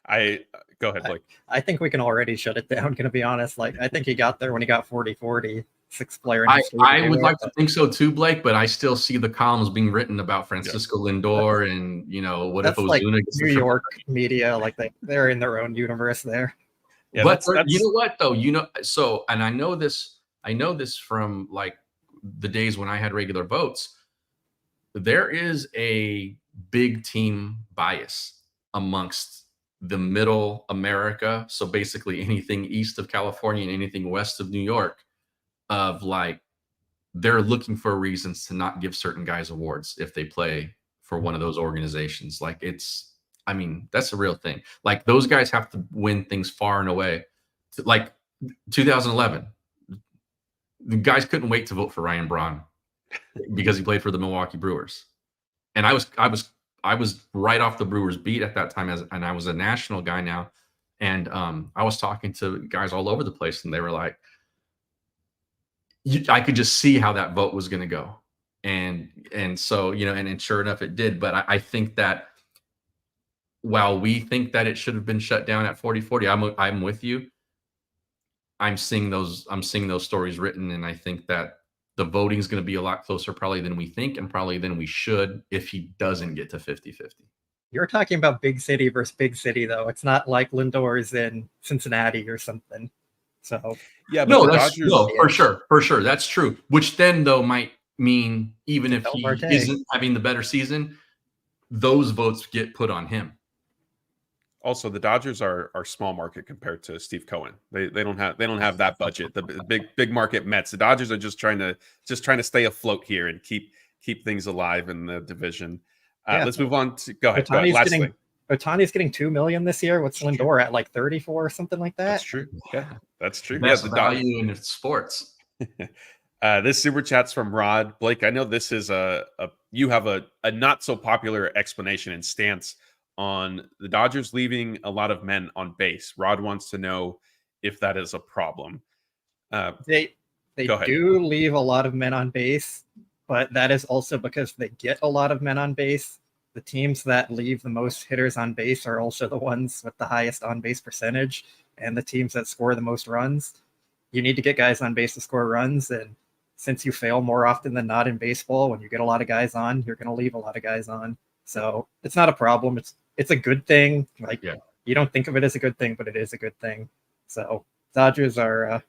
I go ahead, Blake. I think we can already shut it down, going to be honest. Like, I think he got there when he got 40-40. 6th player. I would like to think so too, Blake, but I still see the columns being written about Francisco Lindor and what if Ozuna gets New York media, like they're in their own universe there. Yeah, but you know what though, so, and I know this from like the days when I had regular votes. There is a big team bias amongst the middle America. So basically anything east of California and anything west of New York, of like, they're looking for reasons to not give certain guys awards if they play for one of those organizations. Like, that's a real thing. Like, those guys have to win things far and away. Like 2011, the guys couldn't wait to vote for Ryan Braun because he played for the Milwaukee Brewers. And I was right off the Brewers beat at that time, and I was a national guy now. And I was talking to guys all over the place, and they were like, I could just see how that vote was going to go. And so, and sure enough, it did. But I think that while we think that it should have been shut down at 40-40, I'm with you. I'm seeing those stories written, and I think that the voting is going to be a lot closer probably than we think, and probably than we should if he doesn't get to 50-50. You're talking about big city versus big city, though. It's not like Lindor's in Cincinnati or something. So yeah, but no, the that's Dodgers, no, for sure, that's true. Which then though might mean even if he Marte isn't having the better season, those votes get put on him. also the Dodgers are small market compared to Steve Cohen. They don't have that budget. The big market Mets. The Dodgers are just trying to stay afloat here and keep things alive in the division. Yeah. Let's move on to go ahead. Last thing. Otani's getting $2 million this year. What's That's Lindor at, like 34 or something like that? That's true. Yeah, that's true. Best Yeah, the value in sports. This super chat's from Rod. Blake, I know this is you have a not so popular explanation and stance on the Dodgers leaving a lot of men on base. Rod wants to know if that is a problem. They do leave a lot of men on base, but that is also because they get a lot of men on base. The teams that leave the most hitters on base are also the ones with the highest on-base percentage, and the teams that score the most runs. You need to get guys on base to score runs, and since you fail more often than not in baseball, when you get a lot of guys on, you're going to leave a lot of guys on. So it's not a problem. It's a good thing. You don't think of it as a good thing, but it is a good thing. So Dodgers are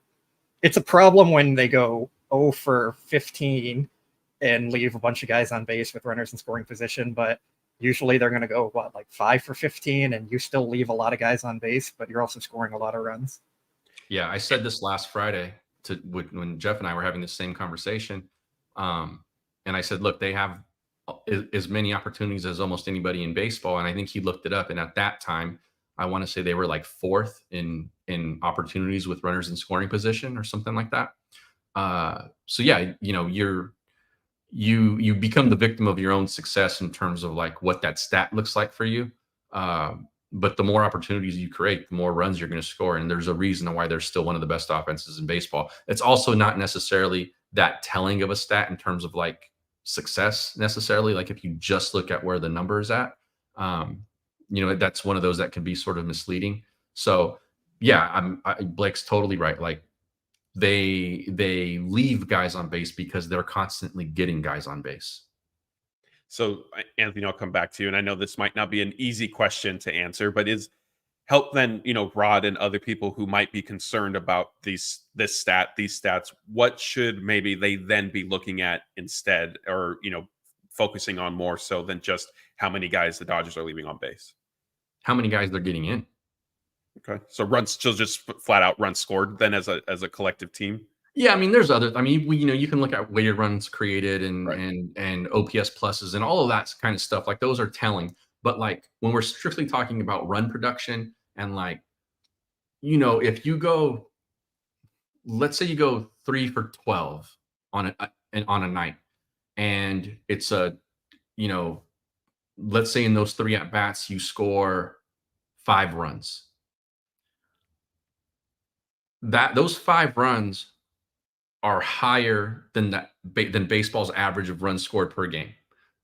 it's a problem when they go 0 for 15 and leave a bunch of guys on base with runners in scoring position, but usually they're going to go 5 for 15, and you still leave a lot of guys on base, but you're also scoring a lot of runs. Yeah, I said this last Friday when Jeff and I were having the same conversation, and I said, look, they have as many opportunities as almost anybody in baseball, and I think he looked it up, and at that time, I want to say they were like 4th in opportunities with runners in scoring position or something like that. So yeah, you become the victim of your own success in terms of like what that stat looks like for you. But the more opportunities you create, the more runs you're going to score. And there's a reason why they're still one of the best offenses in baseball. It's also not necessarily that telling of a stat in terms of like success necessarily. Like if you just look at where the number is at, that's one of those that can be sort of misleading. So yeah, Blake's totally right. Like they leave guys on base because they're constantly getting guys on base. So, Anthony, I'll come back to you. And I know this might not be an easy question to answer, but is help then, Rod and other people who might be concerned about these stats, what should maybe they then be looking at instead, or, focusing on more so than just how many guys the Dodgers are leaving on base? How many guys they're getting in. Okay. So just flat out runs scored then as a collective team. Yeah, I mean, there's other. I mean, you can look at weighted runs created and OPS pluses and all of that kind of stuff. Like those are telling. But like when we're strictly talking about run production and like, if you go, let's say you go 3 for 12 on a night, and it's let's say in those 3 at bats you score 5 runs. Those 5 runs are higher than baseball's average of runs scored per game.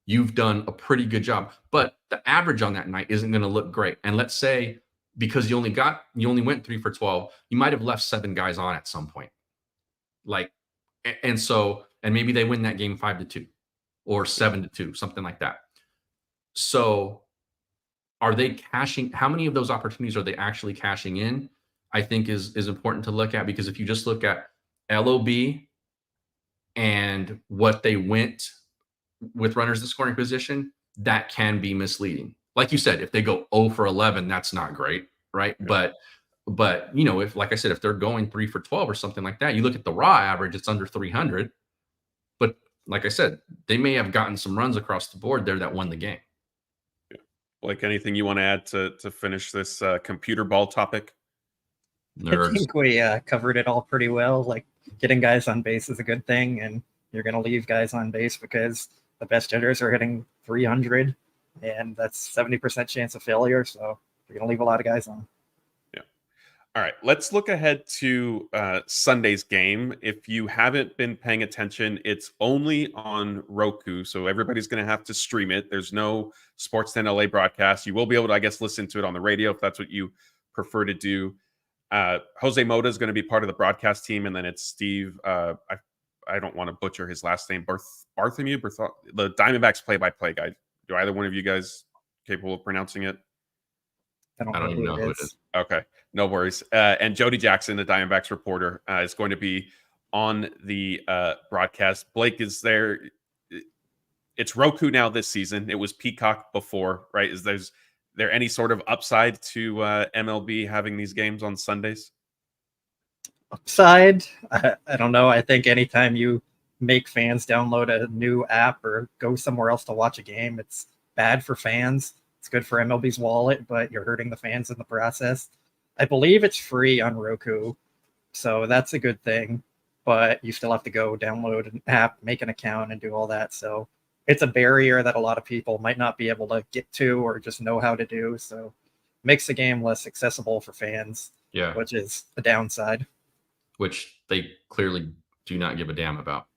You've done a pretty good job, but the average on that night isn't going to look great. And let's say because you only went 3 for 12, you might have left 7 guys on at some point. And maybe they win that game 5-2 or 7-2, something like that. So are they cashing? How many of those opportunities are they actually cashing in? I think is important to look at, because if you just look at LOB and what they went with runners in scoring position, that can be misleading. Like you said, if they go 0 for 11, that's not great, right? Yeah. But if, like I said, if they're going 3 for 12 or something like that, you look at the raw average, it's under 300. But like I said, they may have gotten some runs across the board there that won the game. Yeah. Blake, anything you want to add to finish this computer ball topic? I think we covered it all pretty well. Like getting guys on base is a good thing, and you're going to leave guys on base because the best hitters are hitting 300, and that's 70% chance of failure. So you're going to leave a lot of guys on. Yeah. All right. Let's look ahead to Sunday's game. If you haven't been paying attention, it's only on Roku, so everybody's going to have to stream it. There's no Sports 10 LA broadcast. You will be able to, I guess, listen to it on the radio if that's what you prefer to do. Jose Mota is going to be part of the broadcast team, and then it's Steve. I don't want to butcher his last name. Bartholomew, the Diamondbacks play-by-play guy. Do either one of you guys capable of pronouncing it? I don't even know who it is. Okay, no worries. And Jody Jackson, the Diamondbacks reporter, is going to be on the broadcast. Blake is there. It's Roku now this season. It was Peacock before, right? Is there any sort of upside to MLB having these games on Sundays? Upside? I don't know. I think anytime you make fans download a new app or go somewhere else to watch a game, it's bad for fans. It's good for MLB's wallet, but you're hurting the fans in the process. I believe it's free on Roku, so that's a good thing. But you still have to go download an app, make an account, and do all that. So it's a barrier that a lot of people might not be able to get to or just know how to do. So it makes the game less accessible for fans, which is a downside. Which they clearly do not give a damn about,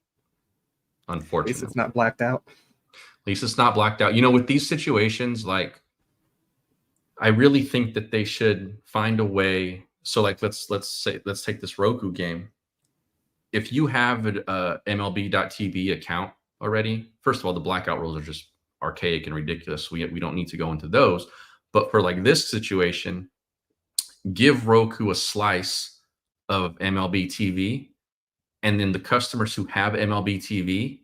unfortunately. At least it's not blacked out. At least it's not blacked out. You know, with these situations, like, I really think that they should find a way. So, like, let's take this Roku game. If you have an MLB.TV account already, first of all, the blackout rules are just archaic and ridiculous. We don't need to go into those. But for like this situation, give Roku a slice of MLB TV, and then the customers who have MLB TV,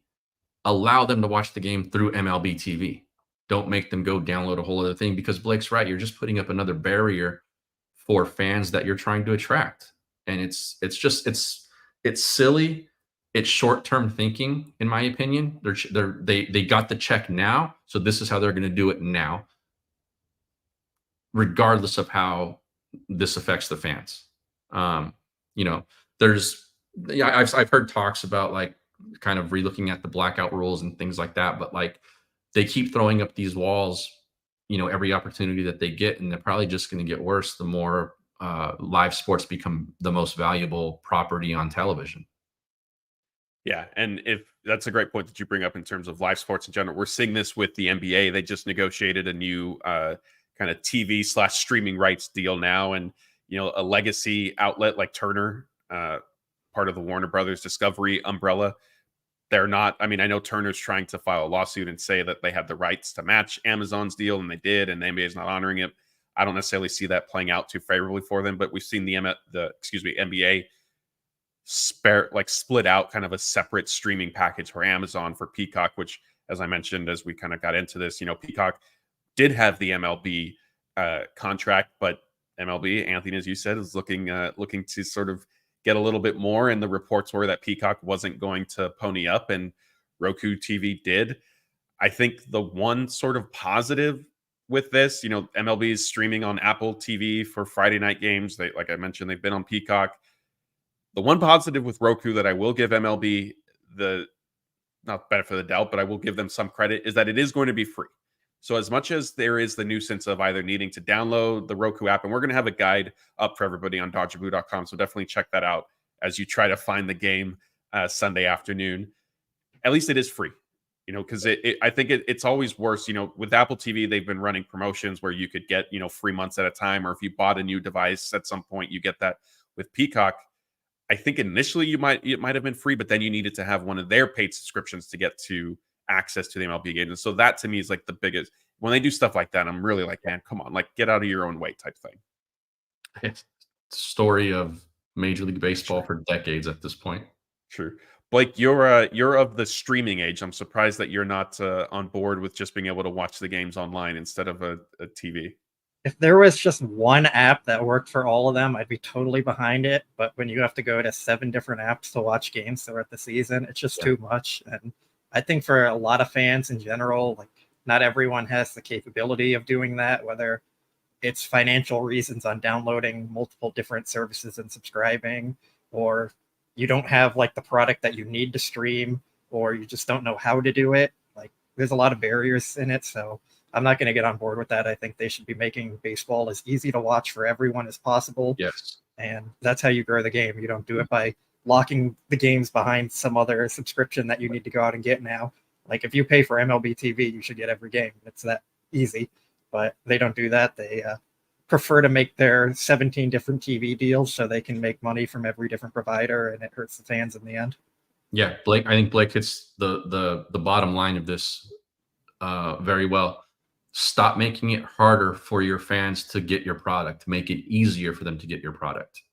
allow them to watch the game through MLB TV. Don't make them go download a whole other thing, because Blake's right. You're just putting up another barrier for fans that you're trying to attract. And it's silly. It's short-term thinking, in my opinion. They got the check now, so this is how they're going to do it now, regardless of how this affects the fans. You know, I've heard talks about like kind of relooking at the blackout rules and things like that, but like they keep throwing up these walls, you know, every opportunity that they get, and they're probably just going to get worse the more live sports become the most valuable property on television. Yeah, and if that's a great point that you bring up in terms of live sports in general. We're seeing this with the NBA. They just negotiated a new kind of TV/streaming rights deal now, and you know, a legacy outlet like Turner, part of the Warner Brothers Discovery umbrella. They're not, I mean, I know Turner's trying to file a lawsuit and say that they have the rights to match Amazon's deal, and they did, and the NBA is not honoring it. I don't necessarily see that playing out too favorably for them, but we've seen the NBA split out kind of a separate streaming package for Amazon for Peacock, which, as I mentioned, as we kind of got into this, you know, Peacock did have the MLB contract, but MLB, Anthony, as you said, is looking to sort of get a little bit more, and the reports were that Peacock wasn't going to pony up, and Roku TV did. I think the one sort of positive with this, you know, MLB is streaming on Apple TV for Friday night games. They, like I mentioned, they've been on Peacock. The one positive with Roku that I will give MLB not benefit of the doubt, but I will give them some credit, is that it is going to be free. So as much as there is the nuisance of either needing to download the Roku app, and we're going to have a guide up for everybody on DodgerBlue.com, so definitely check that out as you try to find the game Sunday afternoon. At least it is free, you know, because I think it's always worse. You know, with Apple TV, they've been running promotions where you could get, you know, free months at a time, or if you bought a new device at some point, you get that. With Peacock, I think initially it might have been free, but then you needed to have one of their paid subscriptions to get to access to the MLB games. And so that to me is like the biggest, when they do stuff like that, I'm really like, man, come on, like get out of your own way type thing. It's the story of Major League Baseball for decades at this point. True. Blake, you're of the streaming age. I'm surprised that you're not on board with just being able to watch the games online instead of a TV. If there was just one app that worked for all of them, I'd be totally behind it. But when you have to go to 7 different apps to watch games throughout the season, it's just too much. And I think for a lot of fans in general, like not everyone has the capability of doing that, whether it's financial reasons on downloading multiple different services and subscribing, or you don't have like the product that you need to stream, or you just don't know how to do it. Like there's a lot of barriers in it. So I'm not going to get on board with that. I think they should be making baseball as easy to watch for everyone as possible. Yes. And that's how you grow the game. You don't do it by locking the games behind some other subscription that you need to go out and get now. Like if you pay for MLB TV, you should get every game. It's that easy, but they don't do that. They prefer to make their 17 different TV deals so they can make money from every different provider, and it hurts the fans in the end. Yeah, Blake. I think Blake hits the bottom line of this very well. Stop making it harder for your fans to get your product. Make it easier for them to get your product.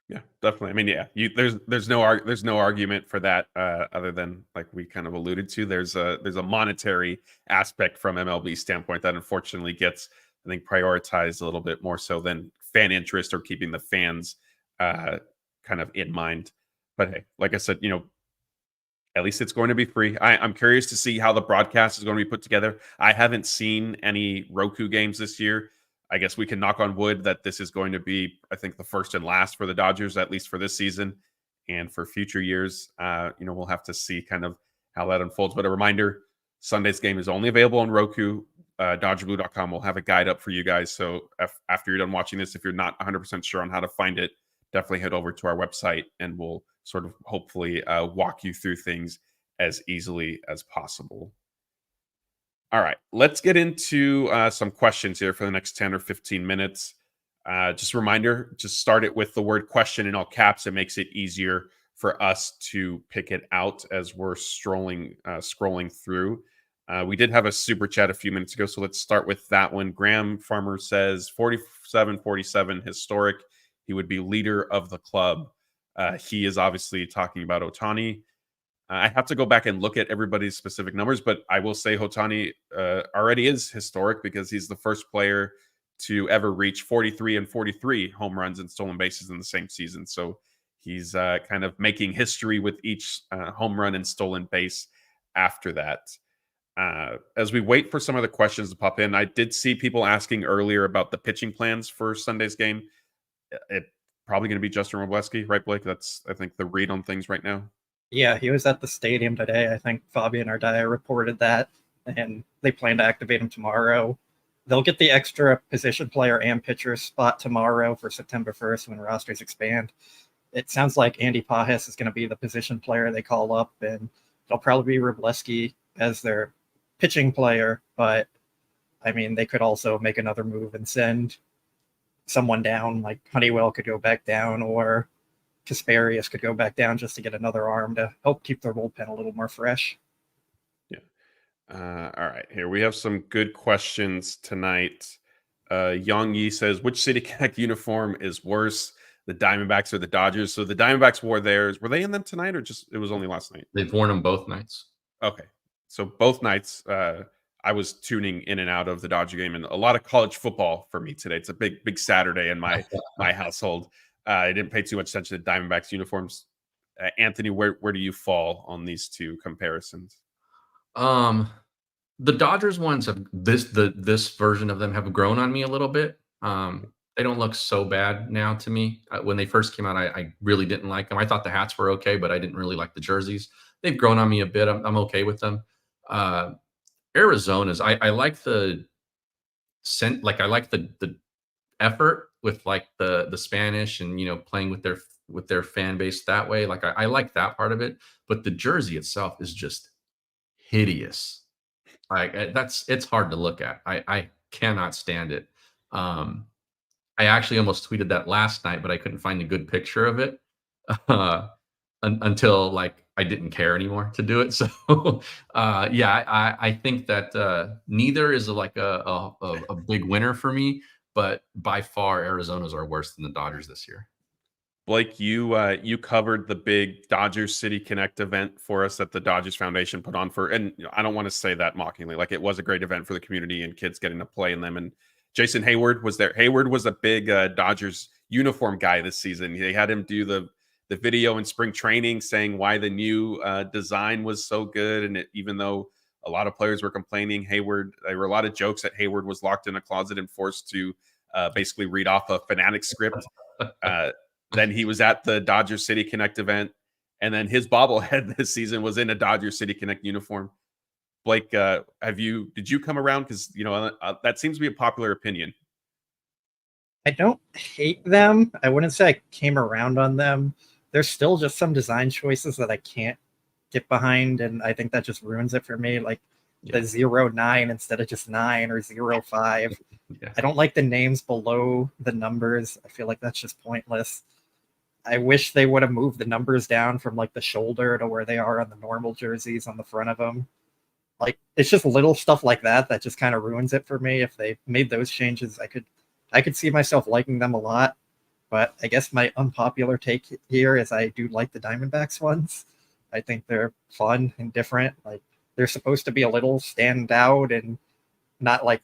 Yeah, definitely. I mean, yeah, there's no argument for that other than, like we kind of alluded to. There's a monetary aspect from MLB standpoint that unfortunately gets, I think, prioritized a little bit more so than fan interest or keeping the fans kind of in mind. But hey, like I said, at least it's going to be free. I'm curious to see how the broadcast is going to be put together. I haven't seen any Roku games this year. I guess we can knock on wood that this is going to be, I think, the first and last for the Dodgers, at least for this season and for future years. We'll have to see kind of how that unfolds. But a reminder, Sunday's game is only available on Roku. DodgerBlue.com will have a guide up for you guys. So after you're done watching this, if you're not 100% sure on how to find it, definitely head over to our website and we'll sort of hopefully walk you through things as easily as possible. All right, let's get into some questions here for the next 10 or 15 minutes. Just a reminder, just start it with the word question in all caps. It makes it easier for us to pick it out as we're scrolling through. We did have a super chat a few minutes ago, so let's start with that one. Graham Farmer says 47-47 historic. He would be leader of the club. He is obviously talking about Ohtani. I have to go back and look at everybody's specific numbers, but I will say Ohtani already is historic because he's the first player to ever reach 43 and 43 home runs and stolen bases in the same season. So he's kind of making history with each home run and stolen base after that. As we wait for some of the questions to pop in, I did see people asking earlier about the pitching plans for Sunday's game. It's probably going to be Justin Robleski, right, Blake? That's, I think, the read on things right now. Yeah, he was at the stadium today. I think Fabian Ardaya reported that, and they plan to activate him tomorrow. They'll get the extra position player and pitcher spot tomorrow for September 1st when rosters expand. It sounds like Andy Pajes is going to be the position player they call up, and it'll probably be Robleski as their pitching player. But, I mean, they could also make another move and send someone down, like Honeywell could go back down, or Kasparius could go back down just to get another arm to help keep their bullpen a little more fresh. Yeah. All right. Here we have some good questions tonight. Yang Yi says, which City Connect uniform is worse, the Diamondbacks or the Dodgers? So the Diamondbacks wore theirs. Were they in them tonight or just it was only last night? They've worn them both nights. Okay. So both nights, I was tuning in and out of the Dodger game, and a lot of college football for me today. It's a big Saturday in my household. I didn't pay too much attention to Diamondbacks uniforms. Anthony, where do you fall on these two comparisons? The Dodgers ones have this version of them have grown on me a little bit. They don't look so bad now to me. When they first came out, I really didn't like them. I thought the hats were okay, but I didn't really like the jerseys. They've grown on me a bit. I'm okay with them. Arizona's, I like the scent, like I like the effort with like the Spanish and playing with their fan base that way. Like I like that part of it, but the jersey itself is just hideous. Like it's hard to look at. I cannot stand it. I actually almost tweeted that last night, but I couldn't find a good picture of it until like I didn't care anymore to do it. So I think that neither is like a big winner for me, but by far Arizona's are worse than the Dodgers this year. Blake, you covered the big Dodgers City Connect event for us that the Dodgers Foundation put on and I don't want to say that mockingly. Like it was a great event for the community and kids getting to play in them. And Jason Hayward was there. Hayward was a big Dodgers uniform guy this season. They had him do the video in spring training saying why the new design was so good. And even though a lot of players were complaining, there were a lot of jokes that Hayward was locked in a closet and forced to basically read off a Fanatic script. Then he was at the Dodger City Connect event, and then his bobblehead this season was in a Dodger City Connect uniform. Blake, did you come around? Because that seems to be a popular opinion. I don't hate them. I wouldn't say I came around on them. There's still just some design choices that I can't get behind, and I think that just ruins it for me. Like the 09 instead of just 9 or 05. Yeah. I don't like the names below the numbers. I feel like that's just pointless. I wish they would have moved the numbers down from like the shoulder to where they are on the normal jerseys on the front of them. Like, it's just little stuff like that that just kind of ruins it for me. If they made those changes, I could see myself liking them a lot. But I guess my unpopular take here is I do like the Diamondbacks ones. I think they're fun and different. Like, they're supposed to be a little stand out and not like,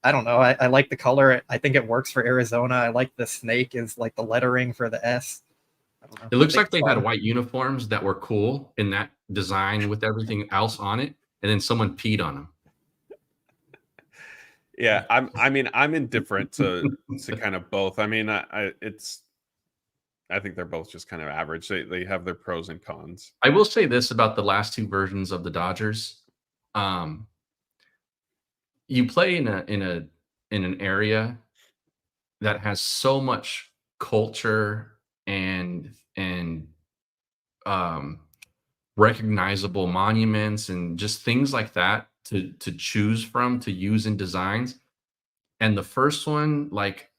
I don't know. I like the color. I think it works for Arizona. I like the snake is like the lettering for the S. I don't know. It looks like they had white uniforms that were cool in that design with everything else on it, and then someone peed on them. Yeah, I'm indifferent to kind of both. I mean, I think they're both just kind of average. They have their pros and cons. I will say this about the last two versions of the Dodgers. You play in an area that has so much culture and recognizable monuments and just things like that to choose from to use in designs. And the first one, like,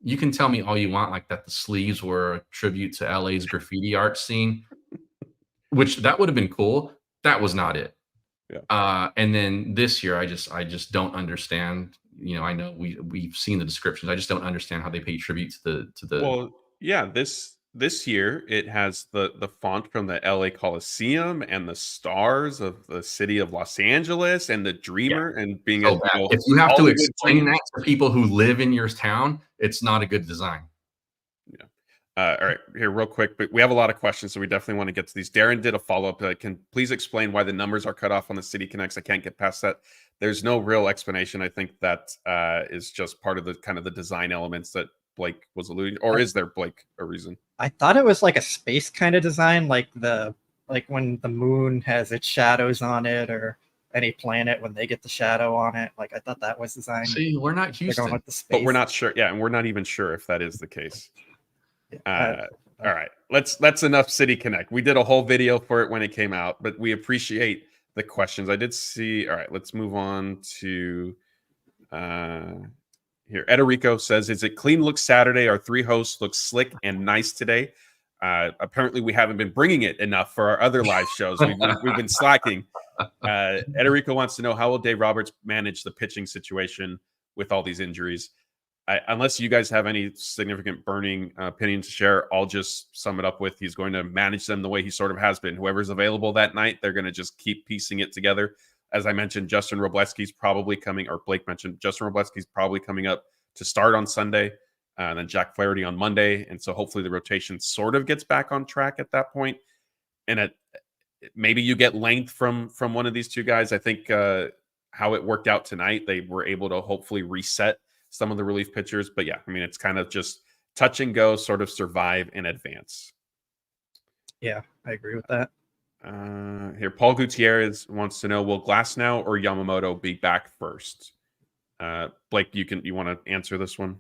you can tell me all you want, like that the sleeves were a tribute to LA's graffiti art scene, which that would have been cool. That was not it. Yeah. And then this year, I just don't understand. You know, I know we've seen the descriptions. I just don't understand how they pay tribute to the. Well, yeah, this year it has the font from the LA Coliseum and the stars of the city of Los Angeles and the Dreamer and being so bad. If you have to explain that to people who live in your town, it's not a good design. Yeah. All right, here real quick, but we have a lot of questions, so we definitely want to get to these. Darren did a follow-up. Can please explain why the numbers are cut off on the City Connects? I can't get past that. There's no real explanation. I think that is just part of the kind of the design elements that Blake was alluding, or is there, Blake, a reason? I thought it was like a space kind of design, like when the moon has its shadows on it, or any planet when they get the shadow on it. Like, I thought that was designed. See, we're not Houston, with the space. But we're not sure. Yeah, and we're not even sure if that is the case. All right, that's enough City Connect. We did a whole video for it when it came out, but we appreciate the questions. I did see. All right, let's move on to here. Ederico says, "Is it clean look Saturday? Our three hosts look slick and nice today." Apparently, we haven't been bringing it enough for our other live shows. We've been slacking. Ederico wants to know, how will Dave Roberts manage the pitching situation with all these injuries? Unless you guys have any significant burning opinion to share, I'll just sum it up with he's going to manage them the way he sort of has been. Whoever's available that night, they're going to just keep piecing it together. As I mentioned, Justin Robleski's probably coming, or Blake mentioned, Justin Robleski's probably coming up to start on Sunday, and then Jack Flaherty on Monday. And so hopefully the rotation sort of gets back on track at that point. And maybe you get length from one of these two guys. I think how it worked out tonight, they were able to hopefully reset some of the relief pitchers. But yeah, I mean, it's kind of just touch and go, sort of survive and advance. Yeah, I agree with that. Here, Paul Gutierrez wants to know, will Glasnow or Yamamoto be back first? Blake, you want to answer this one?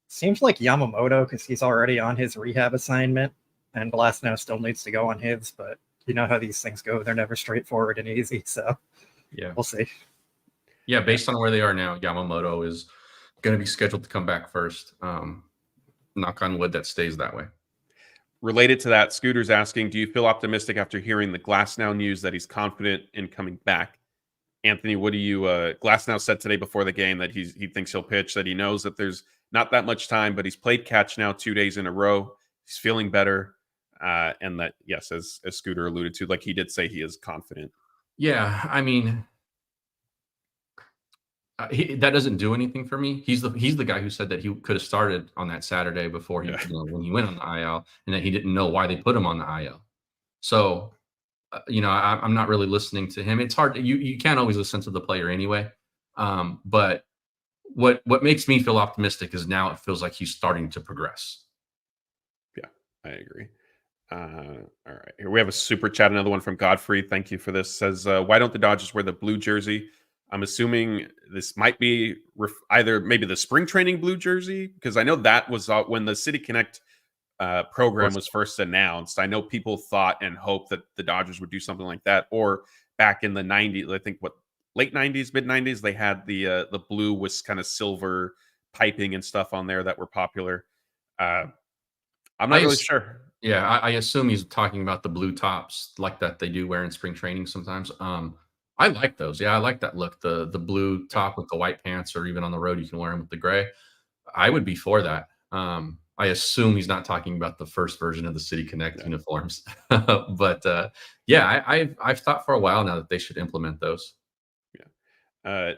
Seems like Yamamoto, because he's already on his rehab assignment, and Glasnow still needs to go on his, but you know how these things go. They're never straightforward and easy, so yeah, we'll see. Yeah, based on where they are now, Yamamoto is going to be scheduled to come back first. Knock on wood that stays that way. Related to that, Scooter's asking, do you feel optimistic after hearing the Glasnow news that he's confident in coming back? Anthony, what do you Glasnow said today before the game that he thinks he'll pitch, that he knows that there's not that much time, but he's played catch now 2 days in a row. He's feeling better. And that, yes, as Scooter alluded to, like, he did say he is confident. Yeah, I mean, that doesn't do anything for me. He's the guy who said that he could have started on that Saturday before when he went on the IL, and that he didn't know why they put him on the IL. So, I'm not really listening to him. It's hard. You can't always listen to the player anyway. But what makes me feel optimistic is now it feels like he's starting to progress. Yeah, I agree. All right, here we have a super chat. Another one from Godfrey. Thank you for this. Says, why don't the Dodgers wear the blue jersey? I'm assuming this might be either maybe the spring training blue jersey, because I know that was when the City Connect program was first announced. I know people thought and hoped that the Dodgers would do something like that, or back in the 90s, I think late 90s, mid 90s, they had the blue was kind of silver piping and stuff on there that were popular. I'm not really sure. Yeah, I assume he's talking about the blue tops like that they do wear in spring training sometimes. I like those. Yeah, I like that look. The blue top with the white pants, or even on the road you can wear them with the gray. I would be for that. I assume he's not talking about the first version of the City Connect uniforms, but yeah, I've thought for a while now that they should implement those. Yeah,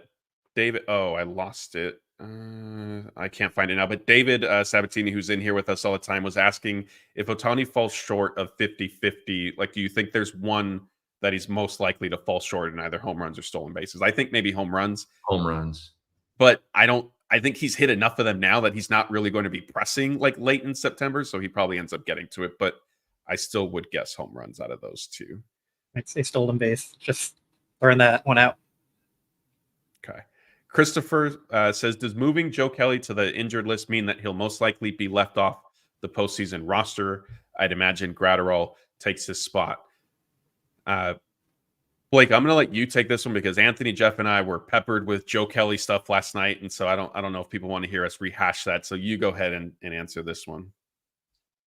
David. Oh, I lost it. I can't find it now. But David Sabatini, who's in here with us all the time, was asking if Ohtani falls short of 50-50. Like, do you think there's one that he's most likely to fall short in either home runs or stolen bases? I think maybe home runs. Home runs. But I think he's hit enough of them now that he's not really going to be pressing like late in September, so he probably ends up getting to it. But I still would guess home runs out of those two. I'd say stolen base. Just throwing that one out. Okay. Christopher says, does moving Joe Kelly to the injured list mean that he'll most likely be left off the postseason roster? I'd imagine Gratterall takes his spot. Blake, I'm going to let you take this one because Anthony, Jeff, and I were peppered with Joe Kelly stuff last night, and so I don't know if people want to hear us rehash that. So you go ahead and answer this one.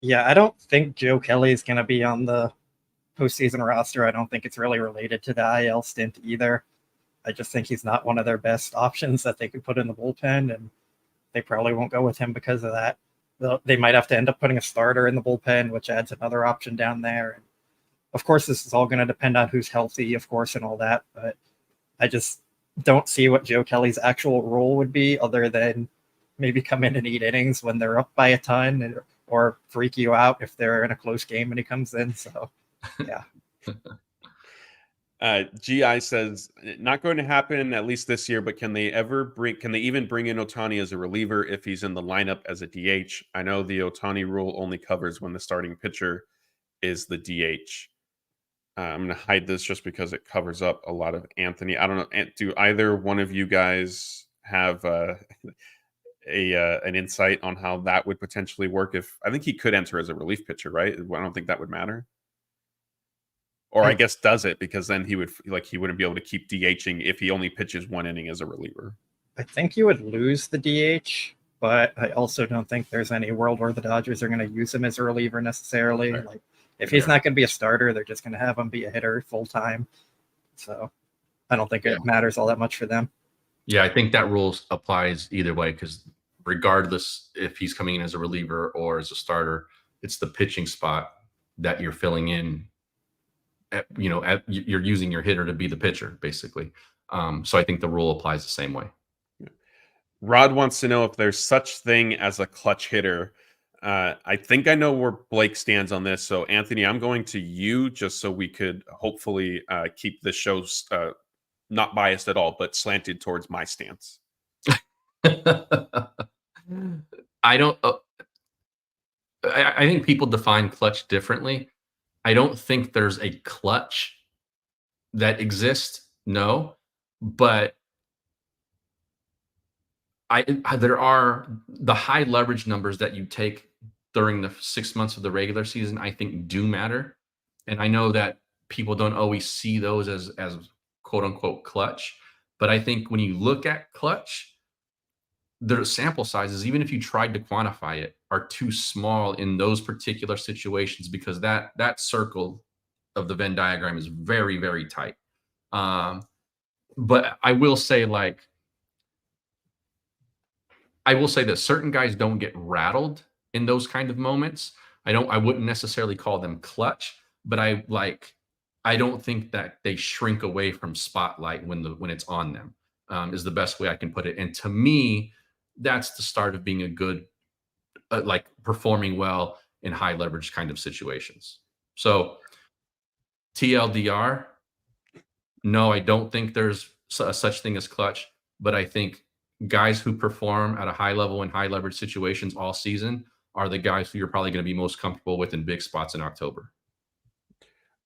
Yeah, I don't think Joe Kelly is going to be on the postseason roster. I don't think it's really related to the IL stint either. I just think he's not one of their best options that they could put in the bullpen, and they probably won't go with him because of that. They might have to end up putting a starter in the bullpen, which adds another option down there. And of course, this is all going to depend on who's healthy, of course, and all that. But I just don't see what Joe Kelly's actual role would be other than maybe come in and eat innings when they're up by a ton, or freak you out if they're in a close game when he comes in. So, yeah. GI says not going to happen at least this year, but can they even bring in Ohtani as a reliever if he's in the lineup as a DH? I know the Ohtani rule only covers when the starting pitcher is the DH. I'm going to hide this just because it covers up a lot of Anthony. I don't know. Do either one of you guys have an insight on how that would potentially work? I think he could enter as a relief pitcher, right? I don't think that would matter. Or I guess does it, because then he wouldn't be able to keep DHing if he only pitches one inning as a reliever. I think you would lose the DH, but I also don't think there's any world where the Dodgers are going to use him as a reliever necessarily. Right. Like, if he's not going to be a starter, they're just going to have him be a hitter full time. So I don't think it matters all that much for them. Yeah, I think that rule applies either way, because regardless if he's coming in as a reliever or as a starter, it's the pitching spot that you're filling in. You're using your hitter to be the pitcher, basically. So I think the rule applies the same way. Rod wants to know if there's such thing as a clutch hitter. I think I know where Blake stands on this. So Anthony, I'm going to you just so we could hopefully keep the show not biased at all, but slanted towards my stance. I think people define clutch differently. I don't think there's a clutch that exists, no, but there are the high leverage numbers that you take during the 6 months of the regular season, I think do matter. And I know that people don't always see those as quote unquote clutch, but I think when you look at clutch, the sample sizes, even if you tried to quantify it, are too small in those particular situations, because that circle of the Venn diagram is very, very tight. But I will say that certain guys don't get rattled in those kind of moments. I wouldn't necessarily call them clutch, but I don't think that they shrink away from spotlight when it's on them, is the best way I can put it. And to me, that's the start of being a good, performing well in high leverage kind of situations. So TLDR, no, I don't think there's such thing as clutch, but I think guys who perform at a high level in high leverage situations all season are the guys who you're probably going to be most comfortable with in big spots in October.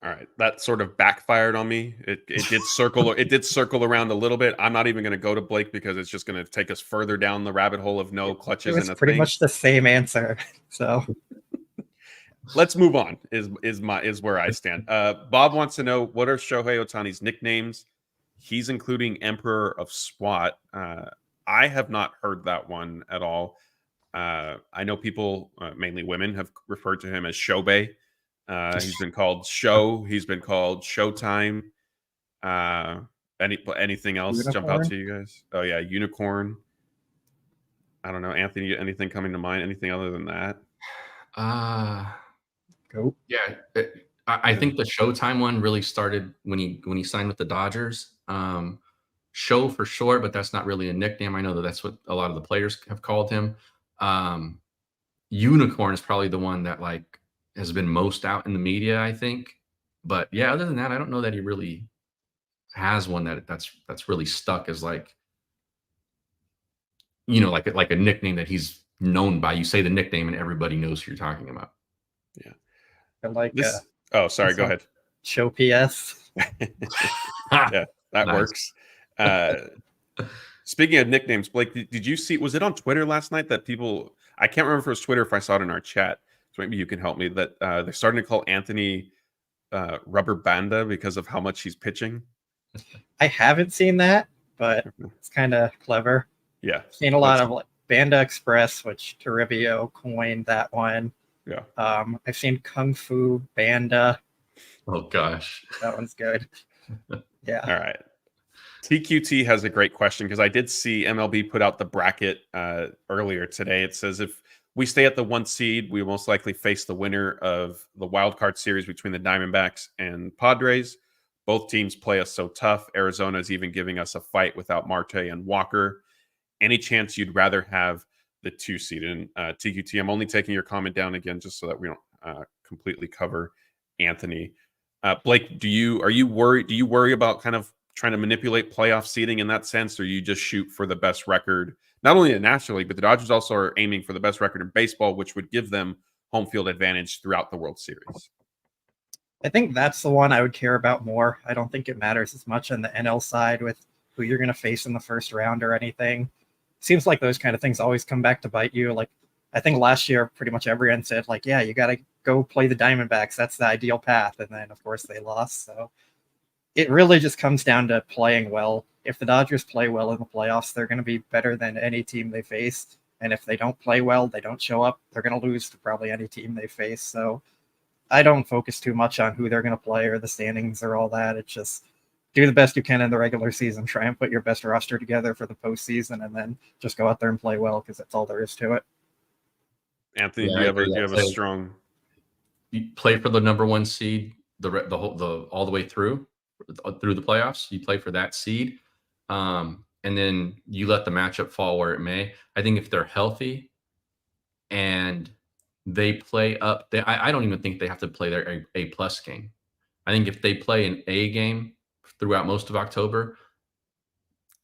All right, that sort of backfired on me. It did circle. It did circle around a little bit. I'm not even going to go to Blake because it's just going to take us further down the rabbit hole of no clutches. It was pretty much the same answer. So let's move on. Is where I stand. Bob wants to know, what are Shohei Ohtani's nicknames? He's including Emperor of SWAT. I have not heard that one at all. I know people, mainly women, have referred to him as Showbay. He's been called Show. He's been called Showtime. Anything else Unicorn? jump out to you guys? Oh yeah, Unicorn. I don't know, Anthony. Anything coming to mind? Anything other than that? Go. Yeah, I think the Showtime one really started when he signed with the Dodgers. Show for short, but that's not really a nickname. I know that's what a lot of the players have called him. Unicorn is probably the one that like has been most out in the media, I think. But yeah, other than that, I don't know that he really has one that's really stuck as like, like a nickname that he's known by. You say the nickname and everybody knows who you're talking about. Yeah. I like this. Oh, sorry. Go ahead. Show PS. Yeah, that works. Speaking of nicknames, Blake, did you see? Was it on Twitter last night that people? I can't remember if it was Twitter, if I saw it in our chat. So maybe you can help me. That they're starting to call Anthony Rubber Banda because of how much he's pitching. I haven't seen that, but it's kind of clever. Yeah, I've seen a lot of like Banda Express, which Toribio coined that one. Yeah. I've seen Kung Fu Banda. Oh gosh, that one's good. Yeah. All right. TQT has a great question, because I did see MLB put out the bracket earlier today. It says if we stay at the 1 seed, we will most likely face the winner of the wild card series between the Diamondbacks and Padres. Both teams play us so tough. Arizona is even giving us a fight without Marte and Walker. Any chance you'd rather have the 2 seed? And TQT, I'm only taking your comment down again just so that we don't completely cover Anthony. Blake, are you worried? Do you worry about kind of trying to manipulate playoff seeding in that sense, or you just shoot for the best record, not only in the National League, but the Dodgers also are aiming for the best record in baseball, which would give them home field advantage throughout the World Series? I think that's the one I would care about more. I don't think it matters as much on the NL side with who you're going to face in the first round or anything. Seems like those kind of things always come back to bite you. Like, I think last year, pretty much everyone said, like, yeah, you got to go play the Diamondbacks. That's the ideal path. And then, of course, they lost. So it really just comes down to playing well. If the Dodgers play well in the playoffs, they're going to be better than any team they face. And if they don't play well, they don't show up, they're going to lose to probably any team they face. So I don't focus too much on who they're going to play or the standings or all that. It's just do the best you can in the regular season. Try and put your best roster together for the postseason, and then just go out there and play well, because that's all there is to it. Anthony, do you have a strong? You play for the number 1 seed, all the way through the playoffs. You play for that seed, and then you let the matchup fall where it may. I think if they're healthy and they play up, I don't even think they have to play their A+ game. I think if they play an A game throughout most of October,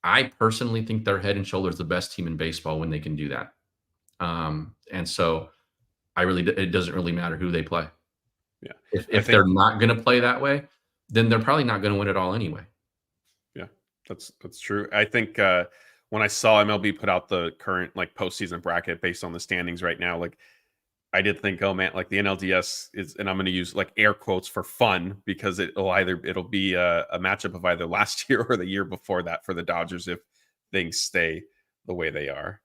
I personally think they're head and shoulders the best team in baseball when they can do that. And so it doesn't really matter who they play. Yeah. If they're not going to play that way, then they're probably not going to win it all anyway. Yeah, that's true. I think when I saw MLB put out the current like postseason bracket based on the standings right now, like I did think, oh man, like the NLDS is, and I'm going to use like air quotes for fun, because it'll be a matchup of either last year or the year before that for the Dodgers if things stay the way they are.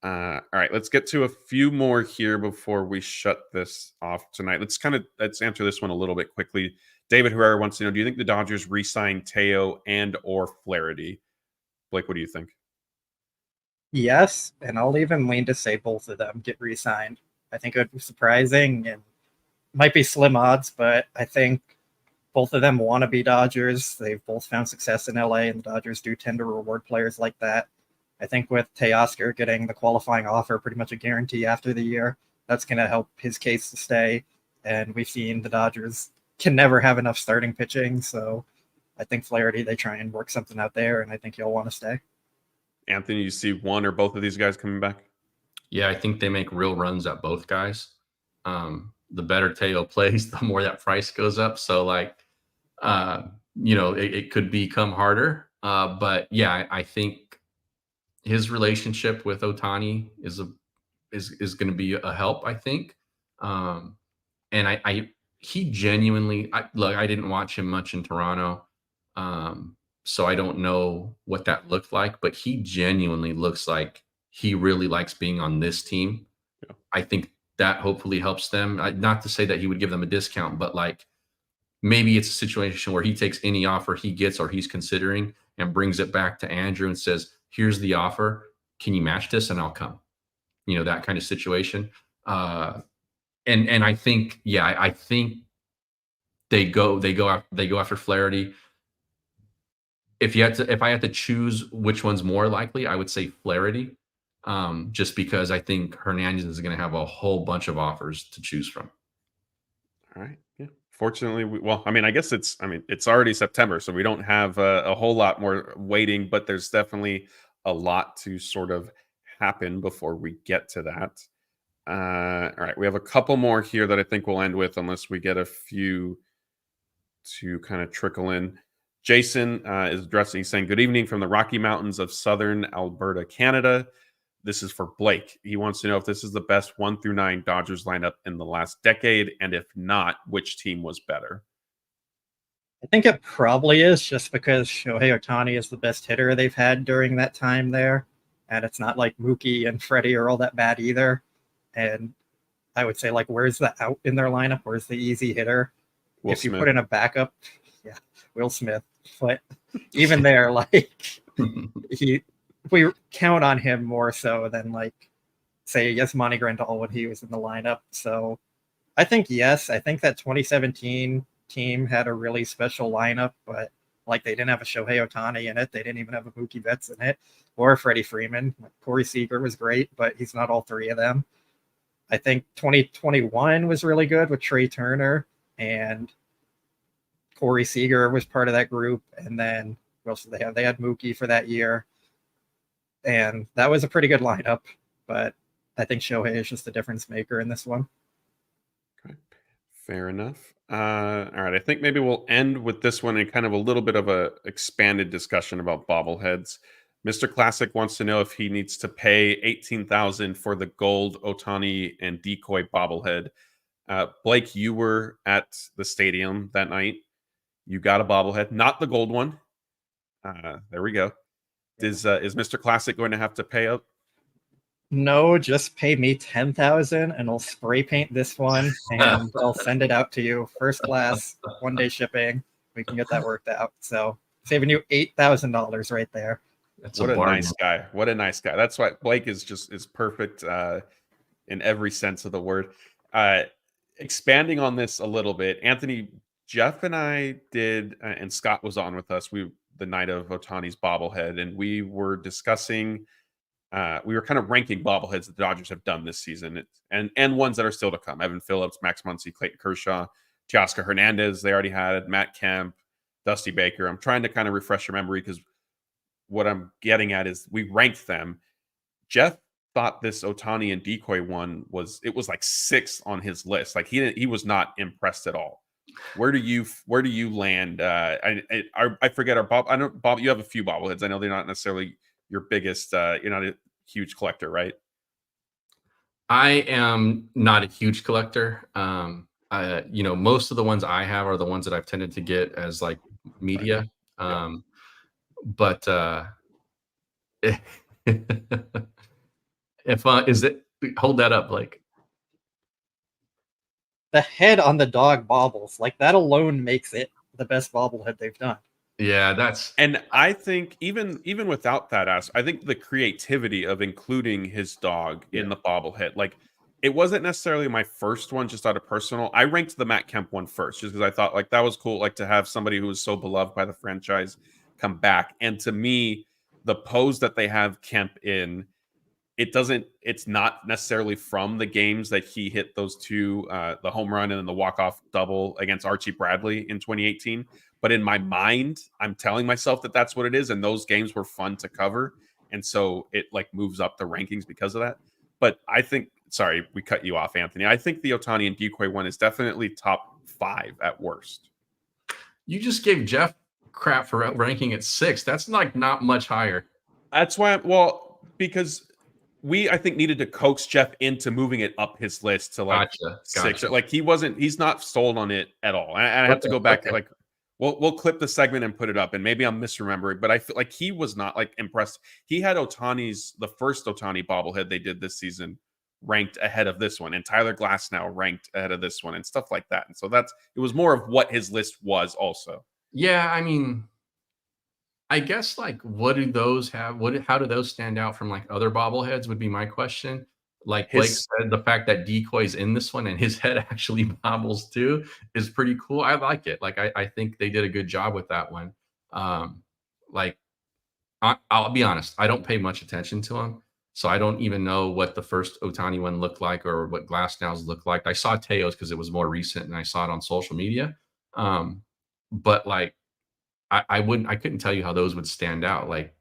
All right, let's get to a few more here before we shut this off tonight. Let's answer this one a little bit quickly. David Herrera wants to know, do you think the Dodgers re-sign Teo and or Flaherty? Blake, what do you think? Yes, and I'll even lean to say both of them get re-signed. I think it would be surprising and might be slim odds, but I think both of them want to be Dodgers. They've both found success in LA, and the Dodgers do tend to reward players like that. I think with Teoscar getting the qualifying offer, pretty much a guarantee after the year, that's going to help his case to stay. And we've seen the Dodgers can never have enough starting pitching. So I think Flaherty, they try and work something out there, and I think he'll want to stay. Anthony, you see one or both of these guys coming back? Yeah, I think they make real runs at both guys. The better Teo plays, the more that price goes up. So like, it could become harder. But yeah, I think his relationship with Ohtani is going to be a help, I think. And he genuinely, look, I didn't watch him much in Toronto. So I don't know what that looked like, but he genuinely looks like he really likes being on this team. Yeah. I think that hopefully helps them. Not to say that he would give them a discount, but like maybe it's a situation where he takes any offer he gets or he's considering and brings it back to Andrew and says, here's the offer. Can you match this? And I'll come, that kind of situation. And I think, I think they go after Flaherty. If I had to choose which one's more likely, I would say Flaherty, just because I think Hernandez is going to have a whole bunch of offers to choose from. All right. Yeah. Fortunately, I guess it's already September, so we don't have a whole lot more waiting, but there's definitely a lot to sort of happen before we get to that. All right. We have a couple more here that I think we'll end with, unless we get a few to kind of trickle in. Jason is addressing, he's saying, good evening from the Rocky Mountains of Southern Alberta, Canada. This is for Blake. He wants to know if this is the best 1 through 9 Dodgers lineup in the last decade, and if not, which team was better? I think it probably is, just because Shohei Ohtani is the best hitter they've had during that time there, and it's not like Mookie and Freddie are all that bad either. And I would say, like, where's the out in their lineup? Where's the easy hitter? Will if you Smith. Put in a backup, Will Smith. But even there, like, we count on him more so than, like, say, Yasmani Grandal when he was in the lineup. So I think, yes, I think that 2017 team had a really special lineup, but, like, they didn't have a Shohei Ohtani in it. They didn't even have a Mookie Betts in it or Freddie Freeman. Corey Seager was great, but he's not all three of them. I think 2021 was really good with Trey Turner, and Corey Seager was part of that group. And then what else did they have? They had Mookie for that year. And that was a pretty good lineup, but I think Shohei is just the difference maker in this one. Okay. Fair enough. All right. I think maybe we'll end with this one and kind of a little bit of a expanded discussion about bobbleheads. Mr. Classic wants to know if he needs to pay $18,000 for the gold Ohtani and decoy bobblehead. Blake, you were at the stadium that night. You got a bobblehead, not the gold one. There we go. Is Mr. Classic going to have to pay up? No, just pay me $10,000 and I'll spray paint this one and I'll send it out to you first class, 1-day shipping. We can get that worked out. So saving you $8,000 right there. What a nice guy. What a nice guy. That's why Blake is perfect in every sense of the word. Expanding on this a little bit, Anthony, Jeff and I did, and Scott was on with us, the night of Ohtani's bobblehead, and we were discussing, we were kind of ranking bobbleheads that the Dodgers have done this season, and ones that are still to come. Evan Phillips, Max Muncy, Clayton Kershaw, Teoscar Hernandez, they already had, Matt Kemp, Dusty Baker. I'm trying to kind of refresh your memory, because what I'm getting at is we ranked them. Jeff thought this Ohtani and decoy one was like 6th on his list. Like he was not impressed at all. Where do you land? I forget our Bob. I know Bob. You have a few bobbleheads. I know they're not necessarily your biggest. You're not a huge collector, right? I am not a huge collector. Most of the ones I have are the ones that I've tended to get as like media. But hold that up, Blake. The head on the dog bobbles, like that alone makes it the best bobblehead they've done. Yeah, and I think even without that I think the creativity of including his dog in the bobblehead, like, it wasn't necessarily my first one, just out of personal. I ranked the Matt Kemp one first, just because I thought, like, that was cool, like, to have somebody who was so beloved by the franchise come back. And to me, the pose that they have Kemp in, it's not necessarily from the games that he hit those two, the home run and then the walk-off double against Archie Bradley in 2018. But in my mind, I'm telling myself that that's what it is. And those games were fun to cover. And so it like moves up the rankings because of that. But I think, sorry, we cut you off, Anthony. I think the Ohtani and decoy one is definitely top 5 at worst. You just gave Jeff crap for ranking at 6. That's like not much higher. That's why, because I think needed to coax Jeff into moving it up his list to like six. Like he's not sold on it at all. And I have to go back. Like we'll clip the segment and put it up. And maybe I'm misremembering, but I feel like he was not like impressed. He had the first Ohtani bobblehead they did this season ranked ahead of this one, and Tyler Glass now ranked ahead of this one, and stuff like that. And so it was more of what his list was also. Yeah, I mean, I guess like what do those have? How do those stand out from like other bobbleheads would be my question. Like Blake said, the fact that Decoy's in this one and his head actually bobbles too is pretty cool. I like it. Like I think they did a good job with that one. Like I'll be honest, I don't pay much attention to him. So I don't even know what the first Ohtani one looked like or what Glasnow's looked like. I saw Teo's because it was more recent and I saw it on social media. But like I couldn't tell you how those would stand out. Like,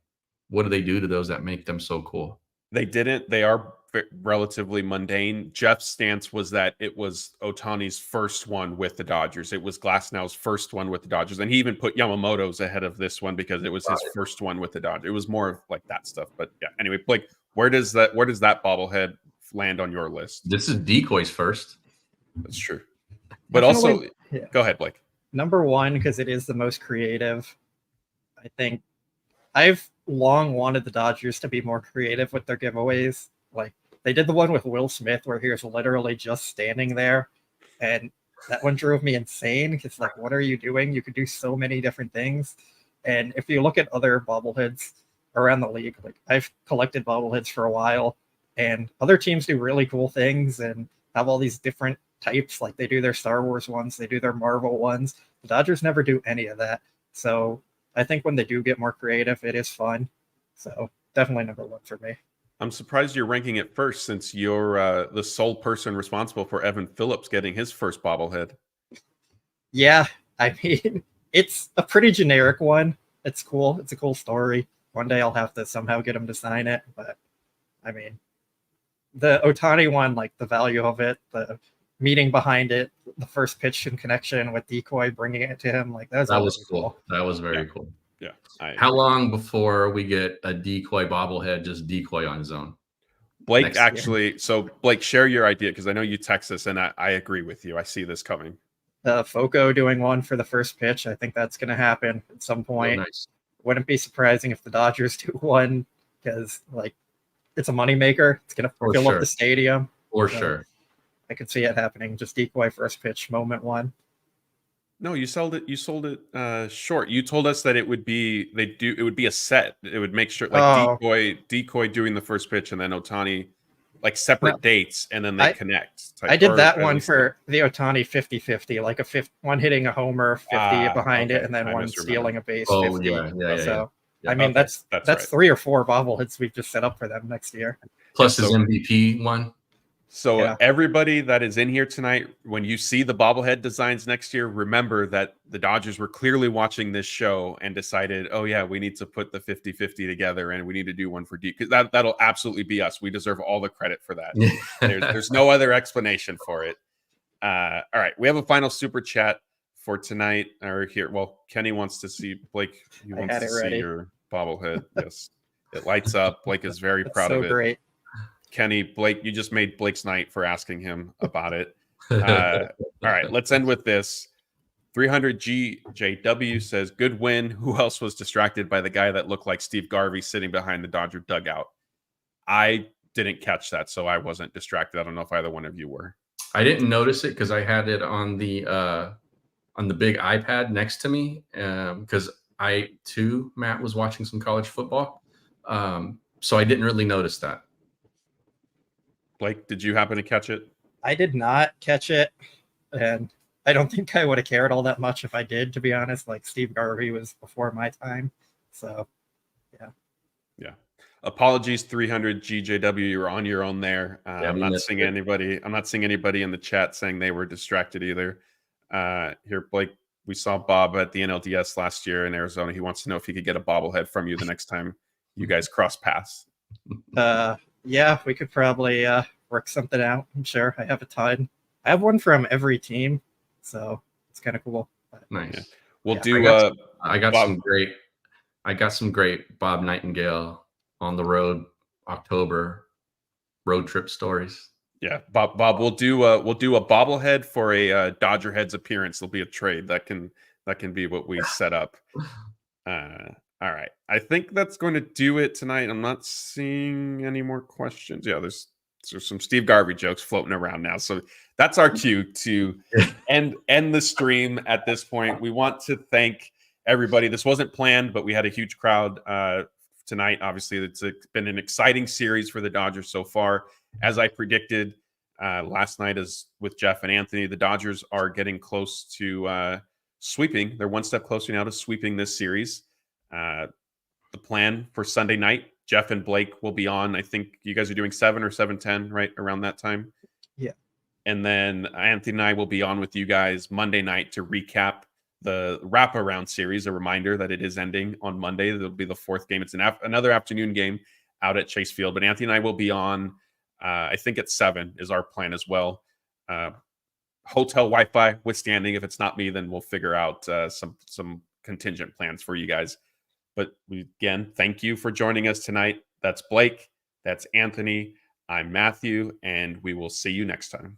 what do they do to those that make them so cool? They didn't. They are relatively mundane. Jeff's stance was that it was Ohtani's first one with the Dodgers. It was Glasnow's first one with the Dodgers. And he even put Yamamoto's ahead of this one because it was his first one with the Dodgers. It was more of like that stuff. But yeah, anyway, Blake, where does that bobblehead land on your list? This is Decoy's first. That's true. But also, go ahead, Blake. Number one, because it is the most creative. I think I've long wanted the Dodgers to be more creative with their giveaways. Like they did the one with Will Smith where he was literally just standing there. And that one drove me insane because like, what are you doing? You could do so many different things. And if you look at other bobbleheads around the league, like I've collected bobbleheads for a while and other teams do really cool things and have all these different types. Like they do their Star Wars ones, they do their Marvel ones. The Dodgers never do any of that. So I think when they do get more creative, it is fun. So definitely number one for me. I'm surprised you're ranking it first since you're the sole person responsible for Evan Phillips getting his first bobblehead. Yeah, I mean, it's a pretty generic one. It's cool. It's a cool story. One day I'll have to somehow get him to sign it. But I mean, the Ohtani one, like the value of it, the meeting behind it, the first pitch in connection with Decoy bringing it to him, like that was cool. That was very cool. Yeah. How long before we get a Decoy bobblehead, just Decoy on his own? Blake so Blake, share your idea because I know you text us and I agree with you. I see this coming. Foco doing one for the first pitch. I think that's going to happen at some point. Oh, nice. Wouldn't be surprising if the Dodgers do one because like it's a moneymaker. It's going to fill up the stadium. For sure. I could see it happening. Just Decoy first pitch moment one. No, you sold it short. You told us that it would be a set. It would make sure like Decoy doing the first pitch and then Ohtani like separate dates and then they connect. I did that one for the Ohtani 50-50, like one hitting a homer 50 behind it and then one stealing a base 50. So I mean that's right. 3 or 4 bobbleheads we've just set up for them next year. Plus his MVP one. So everybody that is in here tonight, when you see the bobblehead designs next year, remember that the Dodgers were clearly watching this show and decided, oh yeah, we need to put the 50-50 together and we need to do one for D because that'll absolutely be us. We deserve all the credit for that. There's no other explanation for it. All right, we have a final super chat for tonight or here. Well, Kenny wants to see Blake. He wants to see your bobblehead. Yes, it lights up. Blake is very proud of it. Great. Kenny, Blake, you just made Blake's night for asking him about it. All right, let's end with this. 300GJW says, good win. Who else was distracted by the guy that looked like Steve Garvey sitting behind the Dodger dugout? I didn't catch that, so I wasn't distracted. I don't know if either one of you were. I didn't notice it because I had it on the big iPad next to me because I, too, Matt, was watching some college football. So I didn't really notice that. Blake, did you happen to catch it? I did not catch it, and I don't think I would have cared all that much if I did, to be honest. Like, Steve Garvey was before my time, so, yeah. Yeah. Apologies, 300GJW, you're on your own there. I'm not seeing anybody in the chat saying they were distracted either. Here, Blake, we saw Bob at the NLDS last year in Arizona. He wants to know if he could get a bobblehead from you the next time you guys cross paths. Yeah, we could probably work something out. I'm sure I have a ton. I have one from every team, so it's kind of cool. Nice. Yeah. We'll do. I got some great Bob Nightingale on the road October road trip stories. Yeah, Bob, we'll do a bobblehead for a Dodger Heads appearance. There'll be a trade that can be what we set up. All right, I think that's going to do it tonight. I'm not seeing any more questions. Yeah, there's some Steve Garvey jokes floating around now, so that's our cue to end the stream. At this point, we want to thank everybody. This wasn't planned, but we had a huge crowd tonight. Obviously, it's been an exciting series for the Dodgers so far. As I predicted last night, as with Jeff and Anthony, the Dodgers are getting close to sweeping. They're one step closer now to sweeping this series. The plan for Sunday night, Jeff and Blake will be on. I think you guys are doing 7 or 7:10, right around that time. Yeah. And then Anthony and I will be on with you guys Monday night to recap the wraparound series. A reminder that it is ending on Monday. There'll be the 4th game. It's another afternoon game out at Chase Field. But Anthony and I will be on, I think at 7 is our plan as well. Hotel Wi-Fi withstanding. If it's not me, then we'll figure out some contingent plans for you guys. But again, thank you for joining us tonight. That's Blake. That's Anthony. I'm Matthew, and we will see you next time.